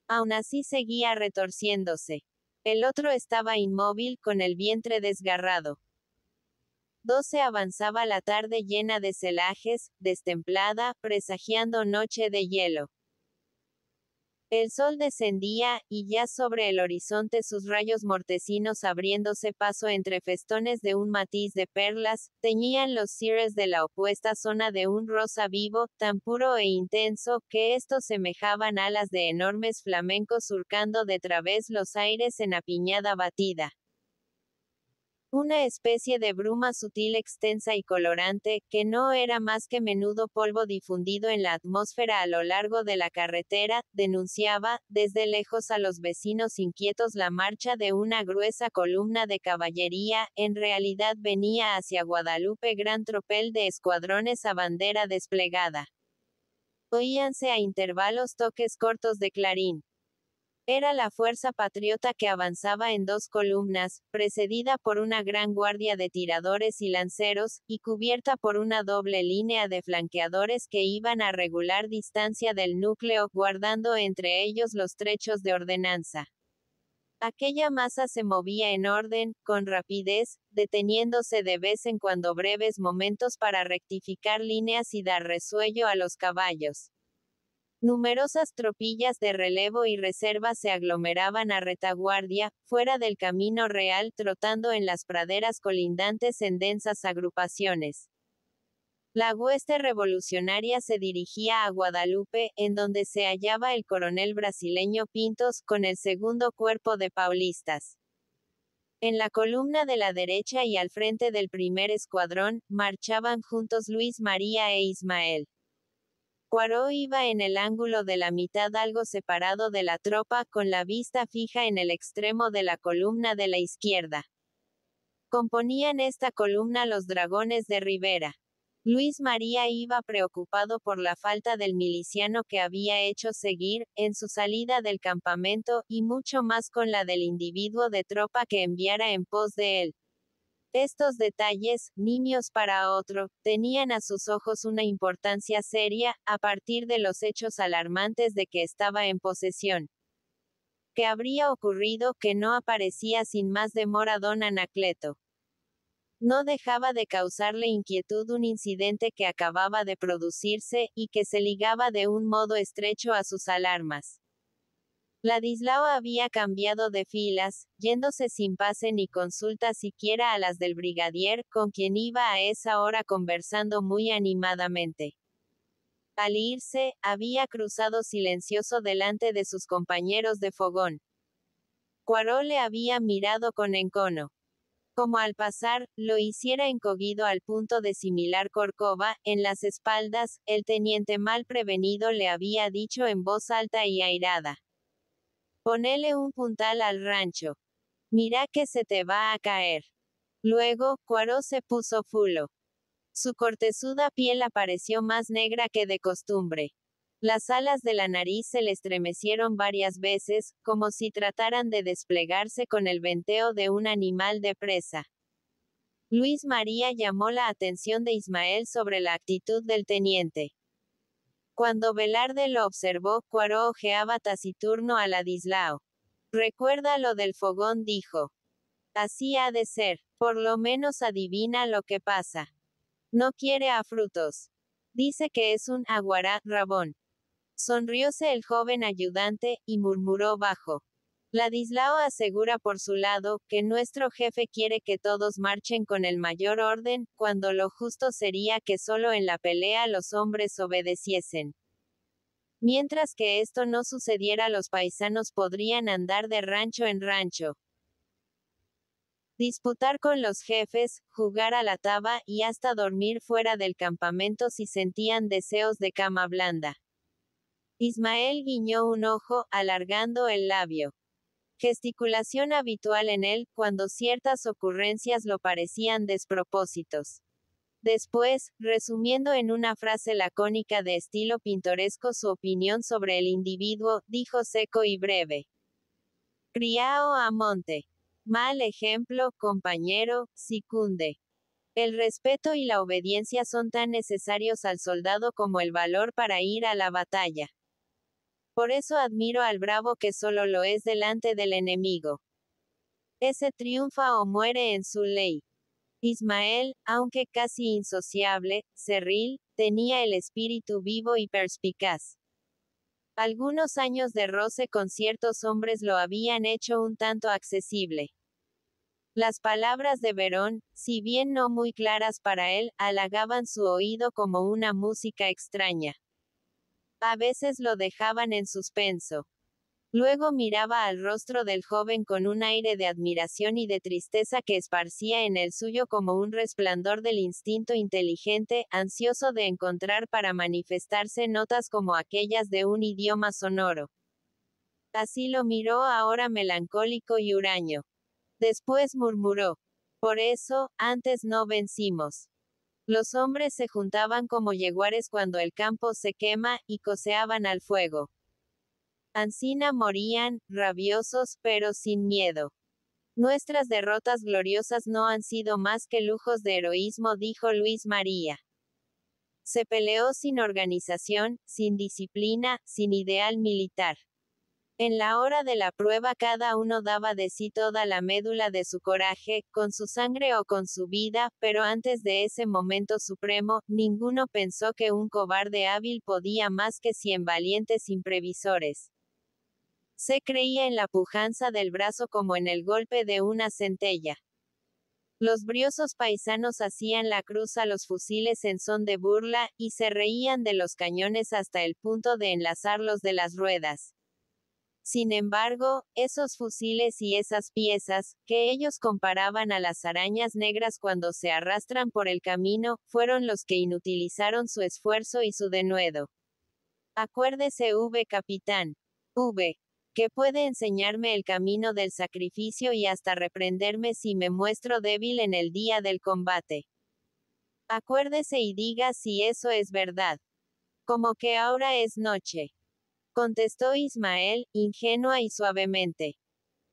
Aún así seguía retorciéndose. El otro estaba inmóvil, con el vientre desgarrado. 12 avanzaba la tarde llena de celajes, destemplada, presagiando noche de hielo. El sol descendía, y ya sobre el horizonte sus rayos mortecinos abriéndose paso entre festones de un matiz de perlas, teñían los cires de la opuesta zona de un rosa vivo, tan puro e intenso, que estos semejaban alas de enormes flamencos surcando de través los aires en apiñada batida. Una especie de bruma sutil extensa y colorante, que no era más que menudo polvo difundido en la atmósfera a lo largo de la carretera, denunciaba, desde lejos a los vecinos inquietos la marcha de una gruesa columna de caballería, en realidad venía hacia Guadalupe gran tropel de escuadrones a bandera desplegada. Oíanse a intervalos toques cortos de clarín. Era la fuerza patriota que avanzaba en 2 columnas, precedida por una gran guardia de tiradores y lanceros, y cubierta por una doble línea de flanqueadores que iban a regular distancia del núcleo, guardando entre ellos los trechos de ordenanza. Aquella masa se movía en orden, con rapidez, deteniéndose de vez en cuando breves momentos para rectificar líneas y dar resuello a los caballos. Numerosas tropillas de relevo y reserva se aglomeraban a retaguardia, fuera del camino real, trotando en las praderas colindantes en densas agrupaciones. La hueste revolucionaria se dirigía a Guadalupe, en donde se hallaba el coronel brasileño Pintos, con el segundo cuerpo de paulistas. En la columna de la derecha y al frente del primer escuadrón, marchaban juntos Luis María e Ismael. Poirot iba en el ángulo de la mitad algo separado de la tropa, con la vista fija en el extremo de la columna de la izquierda. Componían esta columna los dragones de Rivera. Luis María iba preocupado por la falta del miliciano que había hecho seguir, en su salida del campamento, y mucho más con la del individuo de tropa que enviara en pos de él. Estos detalles, niños para otro, tenían a sus ojos una importancia seria, a partir de los hechos alarmantes de que estaba en posesión. ¿Qué habría ocurrido que no aparecía sin más demora don Anacleto? No dejaba de causarle inquietud un incidente que acababa de producirse, y que se ligaba de un modo estrecho a sus alarmas. Ladislao había cambiado de filas, yéndose sin pase ni consulta siquiera a las del brigadier, con quien iba a esa hora conversando muy animadamente. Al irse, había cruzado silencioso delante de sus compañeros de fogón. Poirot le había mirado con encono. Como al pasar, lo hiciera encogido al punto de similar corcova, en las espaldas, el teniente mal prevenido le había dicho en voz alta y airada: «Ponele un puntal al rancho. Mira que se te va a caer». Luego, Poirot se puso fulo. Su cortezuda piel apareció más negra que de costumbre. Las alas de la nariz se le estremecieron varias veces, como si trataran de desplegarse con el venteo de un animal de presa. Luis María llamó la atención de Ismael sobre la actitud del teniente. Cuando Velarde lo observó, Cuaró ojeaba taciturno a Ladislao. Recuerda lo del fogón, dijo. Así ha de ser, por lo menos adivina lo que pasa. No quiere a Frutos. Dice que es un aguará, rabón. Sonrióse el joven ayudante, y murmuró bajo. Ladislao asegura por su lado, que nuestro jefe quiere que todos marchen con el mayor orden, cuando lo justo sería que solo en la pelea los hombres obedeciesen. Mientras que esto no sucediera, los paisanos podrían andar de rancho en rancho, disputar con los jefes, jugar a la taba, y hasta dormir fuera del campamento si sentían deseos de cama blanda. Ismael guiñó un ojo, alargando el labio. Gesticulación habitual en él, cuando ciertas ocurrencias lo parecían despropósitos. Después, resumiendo en una frase lacónica de estilo pintoresco su opinión sobre el individuo, dijo seco y breve. Criao a monte. Mal ejemplo, compañero, Sicunde. El respeto y la obediencia son tan necesarios al soldado como el valor para ir a la batalla. Por eso admiro al bravo que solo lo es delante del enemigo. Ese triunfa o muere en su ley. Ismael, aunque casi insociable, cerril, tenía el espíritu vivo y perspicaz. Algunos años de roce con ciertos hombres lo habían hecho un tanto accesible. Las palabras de Verón, si bien no muy claras para él, halagaban su oído como una música extraña. A veces lo dejaban en suspenso. Luego miraba al rostro del joven con un aire de admiración y de tristeza que esparcía en el suyo como un resplandor del instinto inteligente, ansioso de encontrar para manifestarse notas como aquellas de un idioma sonoro. Así lo miró ahora melancólico y huraño. Después murmuró. Por eso, antes no vencimos. Los hombres se juntaban como yeguares cuando el campo se quema, y coceaban al fuego. Ansina morían, rabiosos, pero sin miedo. Nuestras derrotas gloriosas no han sido más que lujos de heroísmo, dijo Luis María. Se peleó sin organización, sin disciplina, sin ideal militar. En la hora de la prueba cada uno daba de sí toda la médula de su coraje, con su sangre o con su vida, pero antes de ese momento supremo, ninguno pensó que un cobarde hábil podía más que 100 valientes imprevisores. Se creía en la pujanza del brazo como en el golpe de una centella. Los briosos paisanos hacían la cruz a los fusiles en son de burla, y se reían de los cañones hasta el punto de enlazarlos de las ruedas. Sin embargo, esos fusiles y esas piezas, que ellos comparaban a las arañas negras cuando se arrastran por el camino, fueron los que inutilizaron su esfuerzo y su denuedo. Acuérdese capitán. Que puede enseñarme el camino del sacrificio y hasta reprenderme si me muestro débil en el día del combate. Acuérdese y diga si eso es verdad. Como que ahora es noche. Contestó Ismael, ingenua y suavemente.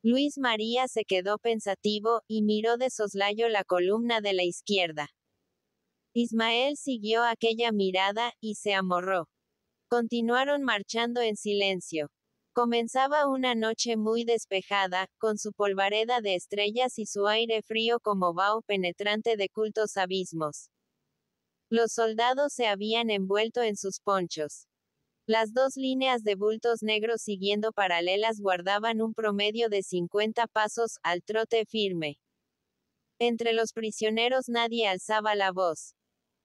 Luis María se quedó pensativo, y miró de soslayo la columna de la izquierda. Ismael siguió aquella mirada, y se amorró. Continuaron marchando en silencio. Comenzaba una noche muy despejada, con su polvareda de estrellas y su aire frío como vaho penetrante de cultos abismos. Los soldados se habían envuelto en sus ponchos. Las dos líneas de bultos negros siguiendo paralelas guardaban un promedio de 50 pasos, al trote firme. Entre los prisioneros nadie alzaba la voz.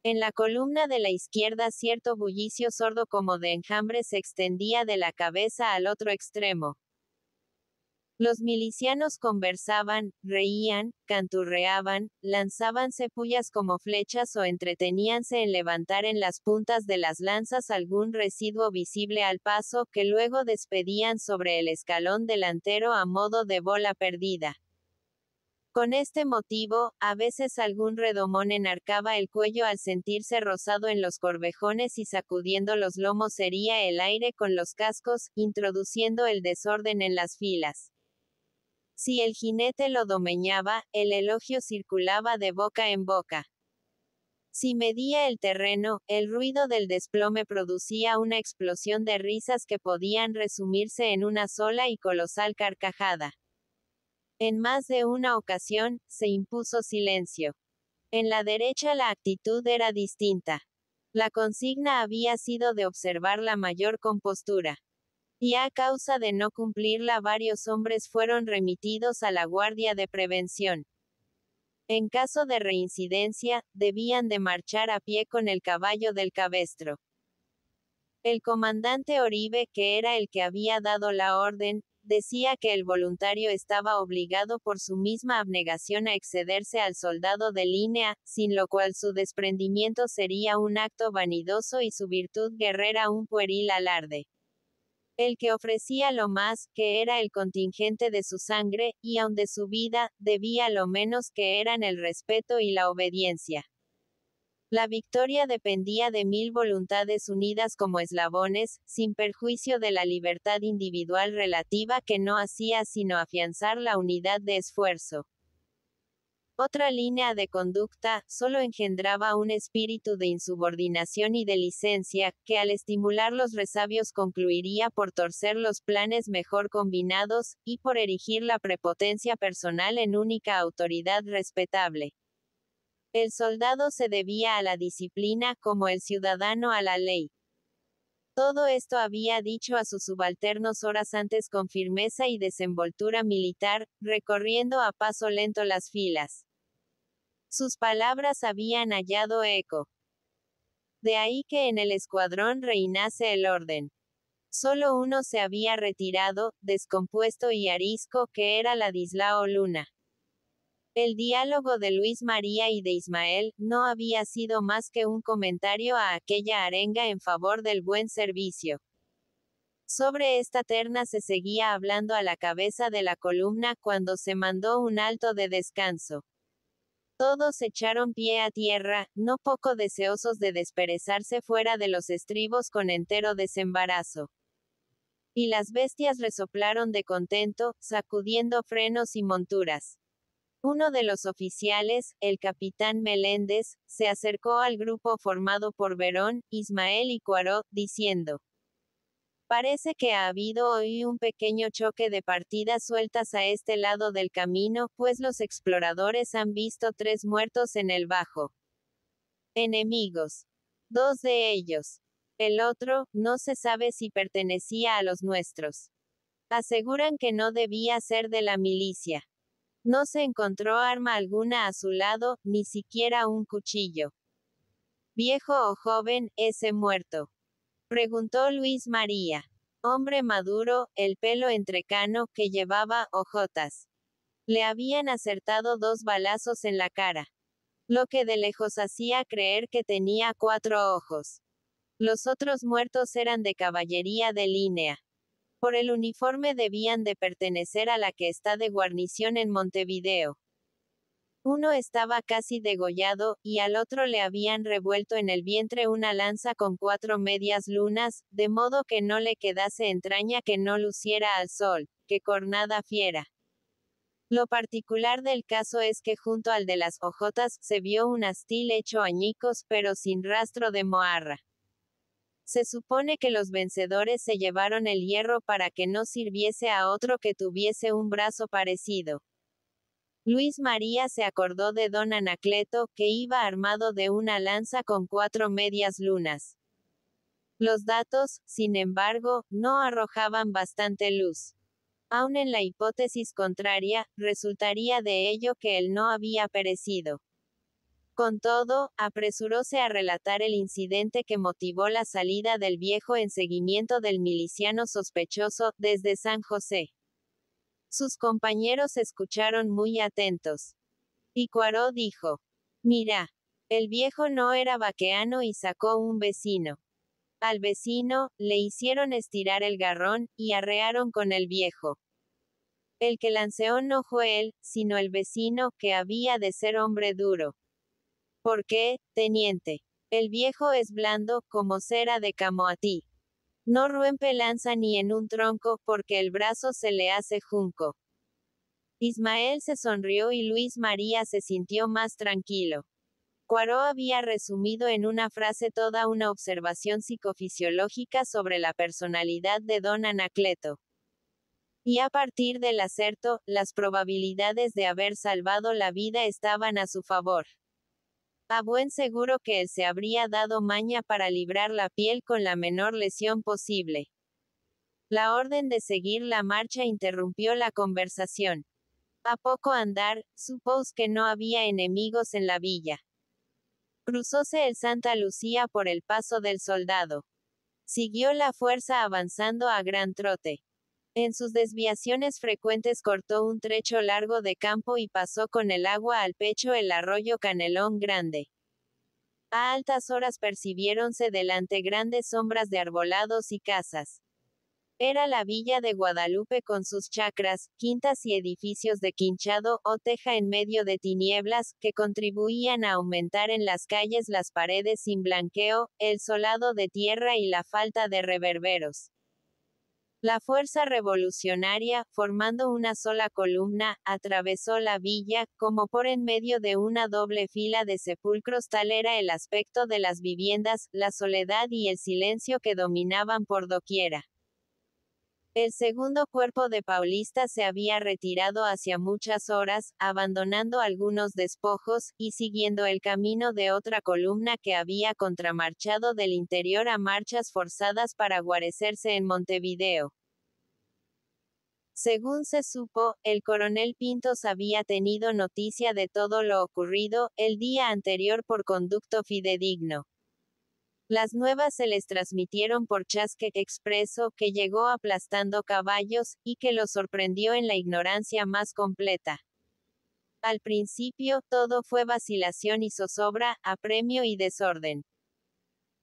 En la columna de la izquierda cierto bullicio sordo como de enjambre se extendía de la cabeza al otro extremo. Los milicianos conversaban, reían, canturreaban, lanzábanse pullas como flechas o entreteníanse en levantar en las puntas de las lanzas algún residuo visible al paso, que luego despedían sobre el escalón delantero a modo de bola perdida. Con este motivo, a veces algún redomón enarcaba el cuello al sentirse rozado en los corvejones y sacudiendo los lomos hería el aire con los cascos, introduciendo el desorden en las filas. Si el jinete lo domeñaba, el elogio circulaba de boca en boca. Si medía el terreno, el ruido del desplome producía una explosión de risas que podían resumirse en una sola y colosal carcajada. En más de una ocasión, se impuso silencio. En la derecha la actitud era distinta. La consigna había sido de observar la mayor compostura. Y a causa de no cumplirla varios hombres fueron remitidos a la guardia de prevención. En caso de reincidencia, debían de marchar a pie con el caballo del cabestro. El comandante Oribe, que era el que había dado la orden, decía que el voluntario estaba obligado por su misma abnegación a excederse al soldado de línea, sin lo cual su desprendimiento sería un acto vanidoso y su virtud guerrera un pueril alarde. El que ofrecía lo más, que era el contingente de su sangre, y aun de su vida, debía lo menos que eran el respeto y la obediencia. La victoria dependía de 1000 voluntades unidas como eslabones, sin perjuicio de la libertad individual relativa que no hacía sino afianzar la unidad de esfuerzo. Otra línea de conducta, solo engendraba un espíritu de insubordinación y de licencia, que al estimular los resabios concluiría por torcer los planes mejor combinados, y por erigir la prepotencia personal en única autoridad respetable. El soldado se debía a la disciplina, como el ciudadano a la ley. Todo esto había dicho a sus subalternos horas antes con firmeza y desenvoltura militar, recorriendo a paso lento las filas. Sus palabras habían hallado eco. De ahí que en el escuadrón reinase el orden. Solo uno se había retirado, descompuesto y arisco, que era Ladislao Luna. El diálogo de Luis María y de Ismael no había sido más que un comentario a aquella arenga en favor del buen servicio. Sobre esta terna se seguía hablando a la cabeza de la columna cuando se mandó un alto de descanso. Todos echaron pie a tierra, no poco deseosos de desperezarse fuera de los estribos con entero desembarazo. Y las bestias resoplaron de contento, sacudiendo frenos y monturas. Uno de los oficiales, el capitán Meléndez, se acercó al grupo formado por Verón, Ismael y Cuaró, diciendo: «Parece que ha habido hoy un pequeño choque de partidas sueltas a este lado del camino, pues los exploradores han visto 3 muertos en el bajo. Enemigos. 2 de ellos. El otro, no se sabe si pertenecía a los nuestros. Aseguran que no debía ser de la milicia. No se encontró arma alguna a su lado, ni siquiera un cuchillo». «¿Viejo o joven, ese muerto?», preguntó Luis María. Hombre maduro, el pelo entrecano, que llevaba ojotas. Le habían acertado 2 balazos en la cara, lo que de lejos hacía creer que tenía 4 ojos. Los otros muertos eran de caballería de línea. Por el uniforme debían de pertenecer a la que está de guarnición en Montevideo. Uno estaba casi degollado, y al otro le habían revuelto en el vientre una lanza con 4 medias lunas, de modo que no le quedase entraña que no luciera al sol, que cornada fiera. Lo particular del caso es que junto al de las ojotas, se vio un astil hecho añicos pero sin rastro de moarra. Se supone que los vencedores se llevaron el hierro para que no sirviese a otro que tuviese un brazo parecido. Luis María se acordó de don Anacleto, que iba armado de una lanza con 4 medias lunas. Los datos, sin embargo, no arrojaban bastante luz. Aun en la hipótesis contraria, resultaría de ello que él no había perecido. Con todo, apresuróse a relatar el incidente que motivó la salida del viejo en seguimiento del miliciano sospechoso, desde San José. Sus compañeros escucharon muy atentos. Y Cuaró dijo: «Mira, el viejo no era vaqueano y sacó un vecino. Al vecino, le hicieron estirar el garrón, y arrearon con el viejo. El que lanceó no fue él, sino el vecino, que había de ser hombre duro. ¿Por qué, teniente? El viejo es blando, como cera de camoatí. No rompe lanza ni en un tronco, porque el brazo se le hace junco. Ismael se sonrió y Luis María se sintió más tranquilo. Poirot había resumido en una frase toda una observación psicofisiológica sobre la personalidad de don Anacleto. Y a partir del acerto, las probabilidades de haber salvado la vida estaban a su favor. A buen seguro que él se habría dado maña para librar la piel con la menor lesión posible. La orden de seguir la marcha interrumpió la conversación. A poco andar, supuse que no había enemigos en la villa. Cruzóse el Santa Lucía por el paso del Soldado. Siguió la fuerza avanzando a gran trote. En sus desviaciones frecuentes cortó un trecho largo de campo y pasó con el agua al pecho el arroyo Canelón Grande. A altas horas percibiéronse delante grandes sombras de arbolados y casas. Era la villa de Guadalupe con sus chacras, quintas y edificios de quinchado o teja en medio de tinieblas, que contribuían a aumentar en las calles las paredes sin blanqueo, el solado de tierra y la falta de reverberos. La fuerza revolucionaria, formando una sola columna, atravesó la villa, como por en medio de una doble fila de sepulcros. Tal era el aspecto de las viviendas, la soledad y el silencio que dominaban por doquiera. El segundo cuerpo de paulistas se había retirado hacía muchas horas, abandonando algunos despojos, y siguiendo el camino de otra columna que había contramarchado del interior a marchas forzadas para guarecerse en Montevideo. Según se supo, el coronel Pintos había tenido noticia de todo lo ocurrido el día anterior por conducto fidedigno. Las nuevas se les transmitieron por Chasque Expreso, que llegó aplastando caballos, y que los sorprendió en la ignorancia más completa. Al principio, todo fue vacilación y zozobra, apremio y desorden.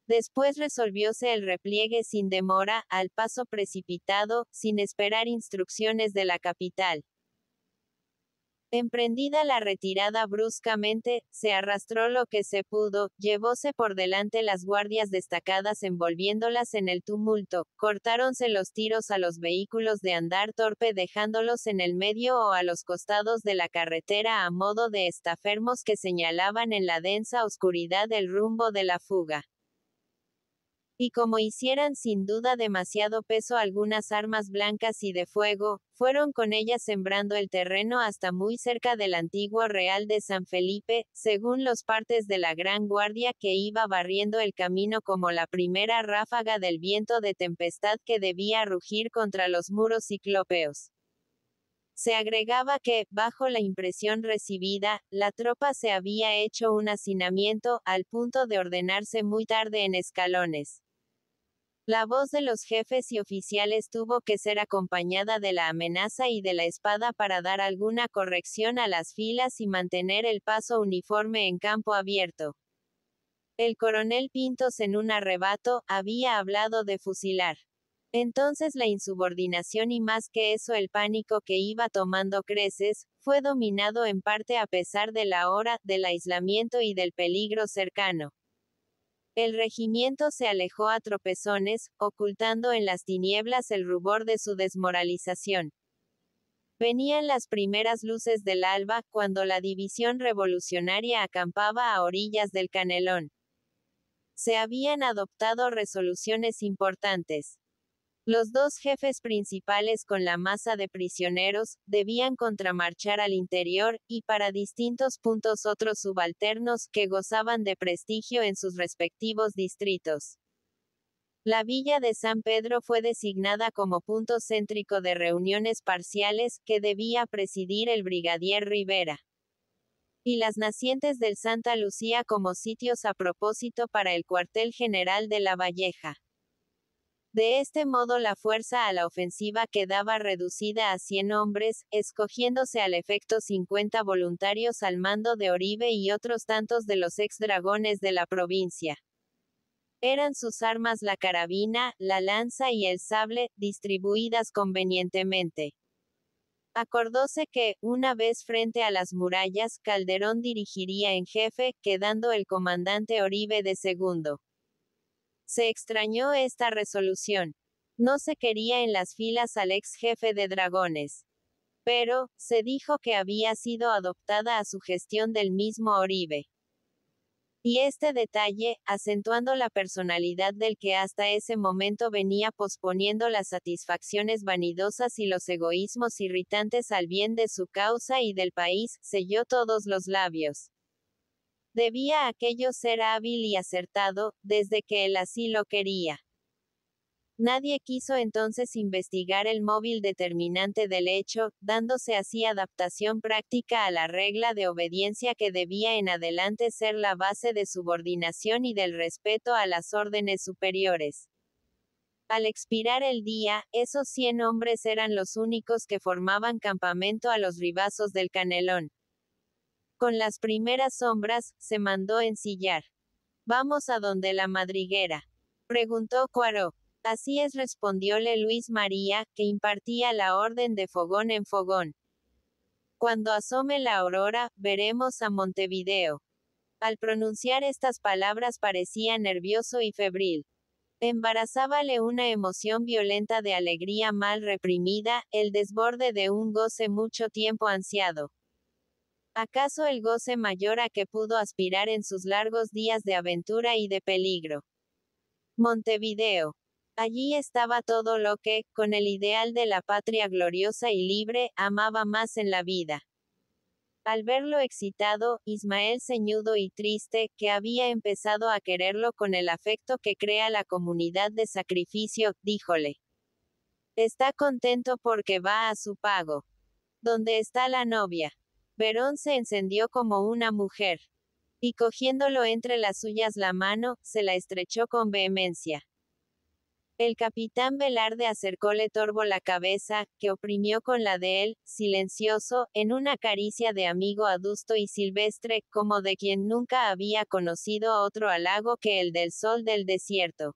Después resolvióse el repliegue sin demora, al paso precipitado, sin esperar instrucciones de la capital. Emprendida la retirada bruscamente, se arrastró lo que se pudo, llevóse por delante las guardias destacadas envolviéndolas en el tumulto, cortáronse los tiros a los vehículos de andar torpe dejándolos en el medio o a los costados de la carretera a modo de estafermos que señalaban en la densa oscuridad el rumbo de la fuga. Y como hicieran sin duda demasiado peso algunas armas blancas y de fuego, fueron con ellas sembrando el terreno hasta muy cerca del antiguo Real de San Felipe, según los partes de la gran guardia que iba barriendo el camino como la primera ráfaga del viento de tempestad que debía rugir contra los muros ciclópeos. Se agregaba que, bajo la impresión recibida, la tropa se había hecho un hacinamiento, al punto de ordenarse muy tarde en escalones. La voz de los jefes y oficiales tuvo que ser acompañada de la amenaza y de la espada para dar alguna corrección a las filas y mantener el paso uniforme en campo abierto. El coronel Pintos en un arrebato, había hablado de fusilar. Entonces la insubordinación y más que eso el pánico que iba tomando creces, fue dominado en parte a pesar de la hora, del aislamiento y del peligro cercano. El regimiento se alejó a tropezones, ocultando en las tinieblas el rubor de su desmoralización. Venían las primeras luces del alba, cuando la división revolucionaria acampaba a orillas del Canelón. Se habían adoptado resoluciones importantes. Los dos jefes principales con la masa de prisioneros, debían contramarchar al interior, y para distintos puntos otros subalternos, que gozaban de prestigio en sus respectivos distritos. La villa de San Pedro fue designada como punto céntrico de reuniones parciales, que debía presidir el brigadier Rivera. Y las nacientes del Santa Lucía como sitios a propósito para el cuartel general de La Valleja. De este modo la fuerza a la ofensiva quedaba reducida a 100 hombres, escogiéndose al efecto 50 voluntarios al mando de Oribe y otros tantos de los ex-dragones de la provincia. Eran sus armas la carabina, la lanza y el sable, distribuidas convenientemente. Acordóse que, una vez frente a las murallas, Calderón dirigiría en jefe, quedando el comandante Oribe de segundo. Se extrañó esta resolución. No se quería en las filas al ex jefe de dragones. Pero, se dijo que había sido adoptada a su gestión del mismo Oribe. Y este detalle, acentuando la personalidad del que hasta ese momento venía posponiendo las satisfacciones vanidosas y los egoísmos irritantes al bien de su causa y del país, selló todos los labios. Debía aquello ser hábil y acertado, desde que él así lo quería. Nadie quiso entonces investigar el móvil determinante del hecho, dándose así adaptación práctica a la regla de obediencia que debía en adelante ser la base de subordinación y del respeto a las órdenes superiores. Al expirar el día, esos 100 hombres eran los únicos que formaban campamento a los ribazos del Canelón. Con las primeras sombras, se mandó ensillar. «¿Vamos a donde la madriguera?», preguntó Cuaró. «Así es», respondióle Luis María, que impartía la orden de fogón en fogón. «Cuando asome la aurora, veremos a Montevideo». Al pronunciar estas palabras parecía nervioso y febril. Embarazábale una emoción violenta de alegría mal reprimida, el desborde de un goce mucho tiempo ansiado. ¿Acaso el goce mayor a que pudo aspirar en sus largos días de aventura y de peligro? Montevideo. Allí estaba todo lo que, con el ideal de la patria gloriosa y libre, amaba más en la vida. Al verlo excitado, Ismael ceñudo y triste, que había empezado a quererlo con el afecto que crea la comunidad de sacrificio, díjole: «Está contento porque va a su pago. ¿Dónde está la novia?». Verón se encendió como una mujer. Y cogiéndolo entre las suyas la mano, se la estrechó con vehemencia. El capitán Velarde acercóle torvo la cabeza, que oprimió con la de él, silencioso, en una caricia de amigo adusto y silvestre, como de quien nunca había conocido otro halago que el del sol del desierto.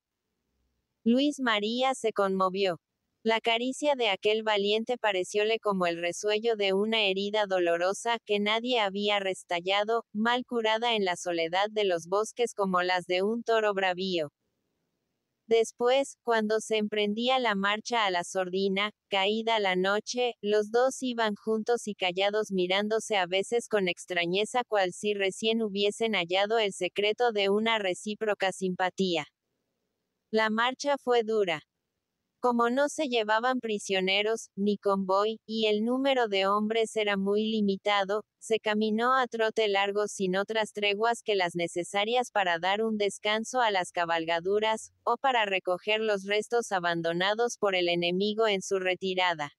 Luis María se conmovió. La caricia de aquel valiente parecióle como el resuello de una herida dolorosa que nadie había restallado, mal curada en la soledad de los bosques como las de un toro bravío. Después, cuando se emprendía la marcha a la sordina, caída la noche, los dos iban juntos y callados mirándose a veces con extrañeza cual si recién hubiesen hallado el secreto de una recíproca simpatía. La marcha fue dura. Como no se llevaban prisioneros, ni convoy, y el número de hombres era muy limitado, se caminó a trote largo sin otras treguas que las necesarias para dar un descanso a las cabalgaduras, o para recoger los restos abandonados por el enemigo en su retirada.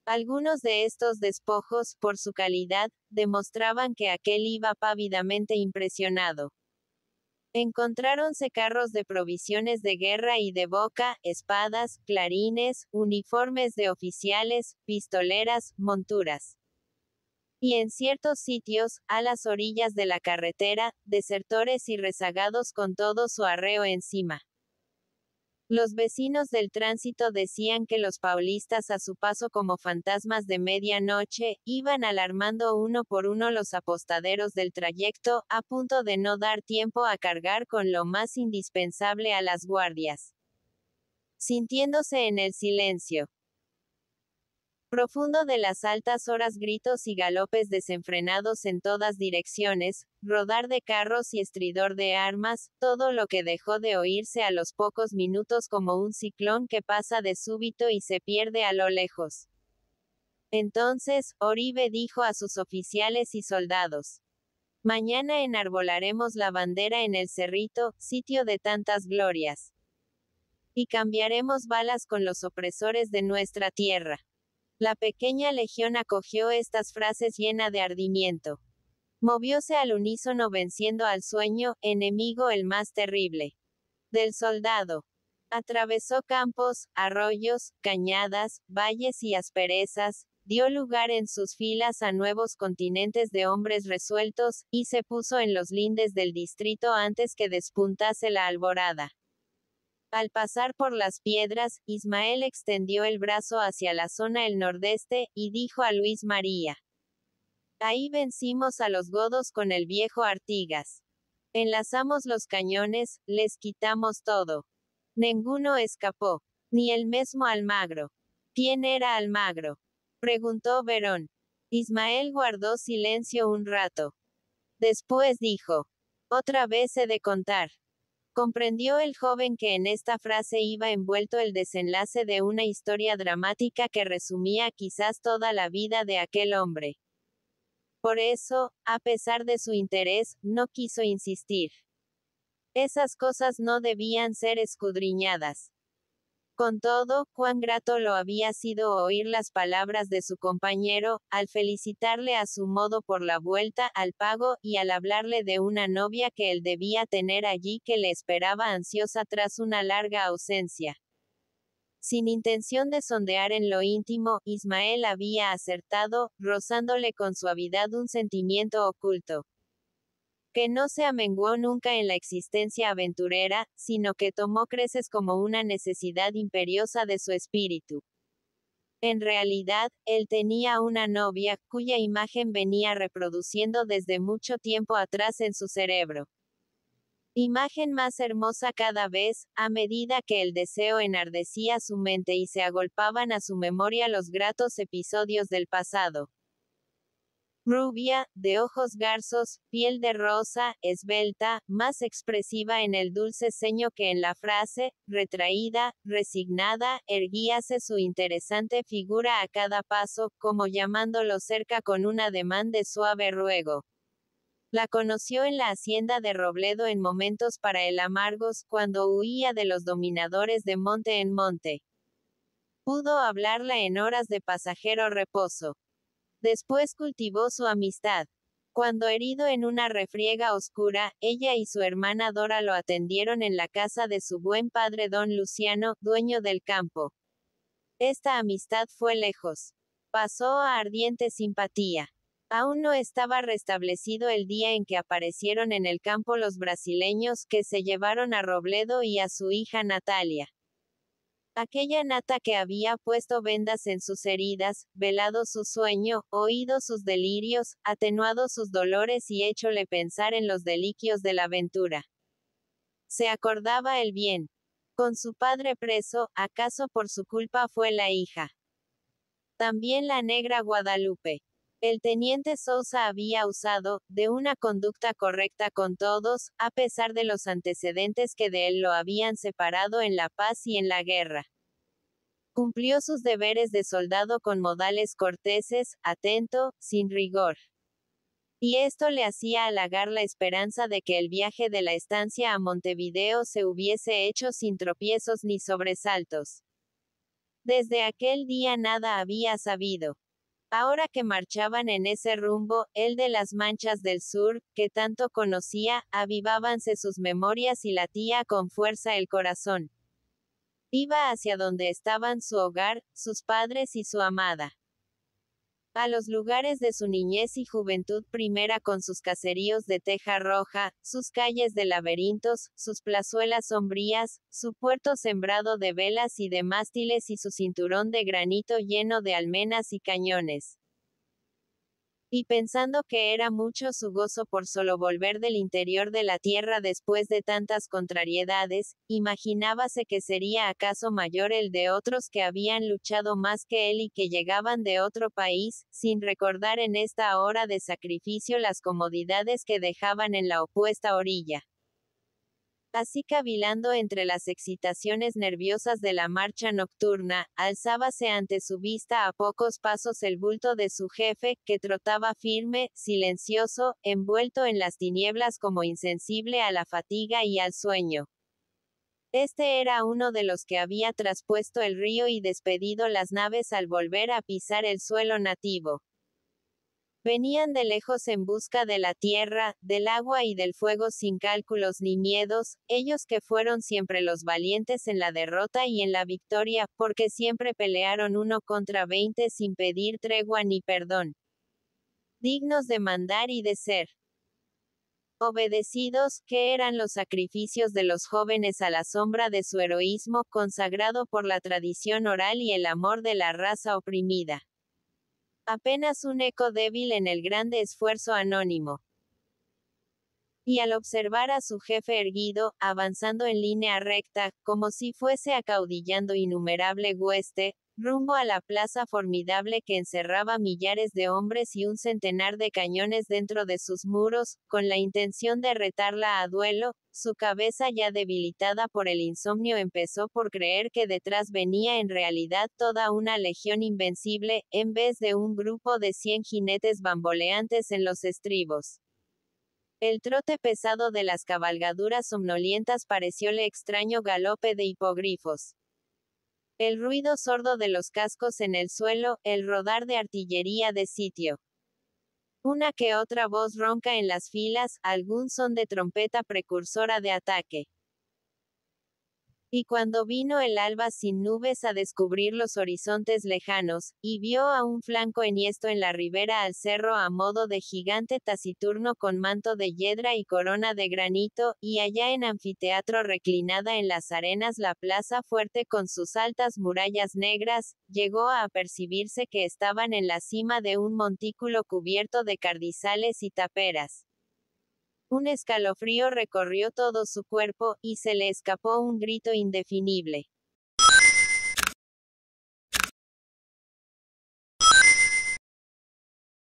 Algunos de estos despojos, por su calidad, demostraban que aquel iba pávidamente impresionado. Encontráronse carros de provisiones de guerra y de boca, espadas, clarines, uniformes de oficiales, pistoleras, monturas. Y en ciertos sitios, a las orillas de la carretera, desertores y rezagados con todo su arreo encima. Los vecinos del tránsito decían que los paulistas a su paso como fantasmas de medianoche, iban alarmando uno por uno los apostaderos del trayecto, a punto de no dar tiempo a cargar con lo más indispensable a las guardias. Sintiéndose en el silencio profundo de las altas horas gritos y galopes desenfrenados en todas direcciones, rodar de carros y estridor de armas, todo lo que dejó de oírse a los pocos minutos como un ciclón que pasa de súbito y se pierde a lo lejos. Entonces, Oribe dijo a sus oficiales y soldados: «Mañana enarbolaremos la bandera en el Cerrito, sitio de tantas glorias. Y cambiaremos balas con los opresores de nuestra tierra». La pequeña legión acogió estas frases llena de ardimiento. Movióse al unísono venciendo al sueño, enemigo el más terrible del soldado. Atravesó campos, arroyos, cañadas, valles y asperezas, dio lugar en sus filas a nuevos continentes de hombres resueltos, y se puso en los lindes del distrito antes que despuntase la alborada. Al pasar por las piedras, Ismael extendió el brazo hacia la zona el nordeste, y dijo a Luis María: ahí vencimos a los godos con el viejo Artigas. Enlazamos los cañones, les quitamos todo. Ninguno escapó. Ni el mismo Almagro. ¿Quién era Almagro?, preguntó Verón. Ismael guardó silencio un rato. Después dijo: otra vez he de contar. Comprendió el joven que en esta frase iba envuelto el desenlace de una historia dramática que resumía quizás toda la vida de aquel hombre. Por eso, a pesar de su interés, no quiso insistir. Esas cosas no debían ser escudriñadas. Con todo, cuán grato lo había sido oír las palabras de su compañero, al felicitarle a su modo por la vuelta al pago, y al hablarle de una novia que él debía tener allí que le esperaba ansiosa tras una larga ausencia. Sin intención de sondear en lo íntimo, Ismael había acertado, rozándole con suavidad un sentimiento oculto, que no se amenguó nunca en la existencia aventurera, sino que tomó creces como una necesidad imperiosa de su espíritu. En realidad, él tenía una novia, cuya imagen venía reproduciendo desde mucho tiempo atrás en su cerebro. Imagen más hermosa cada vez, a medida que el deseo enardecía su mente y se agolpaban a su memoria los gratos episodios del pasado. Rubia, de ojos garzos, piel de rosa, esbelta, más expresiva en el dulce ceño que en la frase, retraída, resignada, erguíase su interesante figura a cada paso, como llamándolo cerca con un ademán de suave ruego. La conoció en la hacienda de Robledo en momentos para él amargos, cuando huía de los dominadores de monte en monte. Pudo hablarla en horas de pasajero reposo. Después cultivó su amistad. Cuando herido en una refriega oscura, ella y su hermana Dora lo atendieron en la casa de su buen padre don Luciano, dueño del campo. Esta amistad fue lejos. Pasó a ardiente simpatía. Aún no estaba restablecido el día en que aparecieron en el campo los brasileños, que se llevaron a Robledo y a su hija Natalia. Aquella nata que había puesto vendas en sus heridas, velado su sueño, oído sus delirios, atenuado sus dolores y héchole pensar en los deliquios de la aventura. Se acordaba el bien. Con su padre preso, acaso por su culpa fue la hija. También la negra Guadalupe. El teniente Sousa había usado, de una conducta correcta con todos, a pesar de los antecedentes que de él lo habían separado en la paz y en la guerra. Cumplió sus deberes de soldado con modales corteses, atento, sin rigor. Y esto le hacía halagar la esperanza de que el viaje de la estancia a Montevideo se hubiese hecho sin tropiezos ni sobresaltos. Desde aquel día nada había sabido. Ahora que marchaban en ese rumbo, el de las Manchas del Sur, que tanto conocía, avivábanse sus memorias y latía con fuerza el corazón. Iba hacia donde estaban su hogar, sus padres y su amada. A los lugares de su niñez y juventud primera con sus caseríos de teja roja, sus calles de laberintos, sus plazuelas sombrías, su puerto sembrado de velas y de mástiles y su cinturón de granito lleno de almenas y cañones. Y pensando que era mucho su gozo por solo volver del interior de la tierra después de tantas contrariedades, imaginábase que sería acaso mayor el de otros que habían luchado más que él y que llegaban de otro país, sin recordar en esta hora de sacrificio las comodidades que dejaban en la opuesta orilla. Así cavilando entre las excitaciones nerviosas de la marcha nocturna, alzábase ante su vista a pocos pasos el bulto de su jefe, que trotaba firme, silencioso, envuelto en las tinieblas como insensible a la fatiga y al sueño. Este era uno de los que había traspuesto el río y despedido las naves al volver a pisar el suelo nativo. Venían de lejos en busca de la tierra, del agua y del fuego sin cálculos ni miedos, ellos que fueron siempre los valientes en la derrota y en la victoria, porque siempre pelearon 1 contra 20 sin pedir tregua ni perdón. Dignos de mandar y de ser. obedecidos, que eran los sacrificios de los jóvenes a la sombra de su heroísmo, consagrado por la tradición oral y el amor de la raza oprimida. Apenas un eco débil en el grande esfuerzo anónimo. Y al observar a su jefe erguido, avanzando en línea recta, como si fuese acaudillando innumerable hueste, rumbo a la plaza formidable que encerraba millares de hombres y un centenar de cañones dentro de sus muros, con la intención de retarla a duelo, su cabeza ya debilitada por el insomnio empezó por creer que detrás venía en realidad toda una legión invencible, en vez de un grupo de 100 jinetes bamboleantes en los estribos. El trote pesado de las cabalgaduras somnolientas parecióle extraño galope de hipogrifos. El ruido sordo de los cascos en el suelo, el rodar de artillería de sitio. Una que otra voz ronca en las filas, algún son de trompeta precursora de ataque. Y cuando vino el alba sin nubes a descubrir los horizontes lejanos, y vio a un flanco enhiesto en la ribera al cerro a modo de gigante taciturno con manto de hiedra y corona de granito, y allá en anfiteatro reclinada en las arenas la plaza fuerte con sus altas murallas negras, llegó a apercibirse que estaban en la cima de un montículo cubierto de cardizales y taperas. Un escalofrío recorrió todo su cuerpo, y se le escapó un grito indefinible.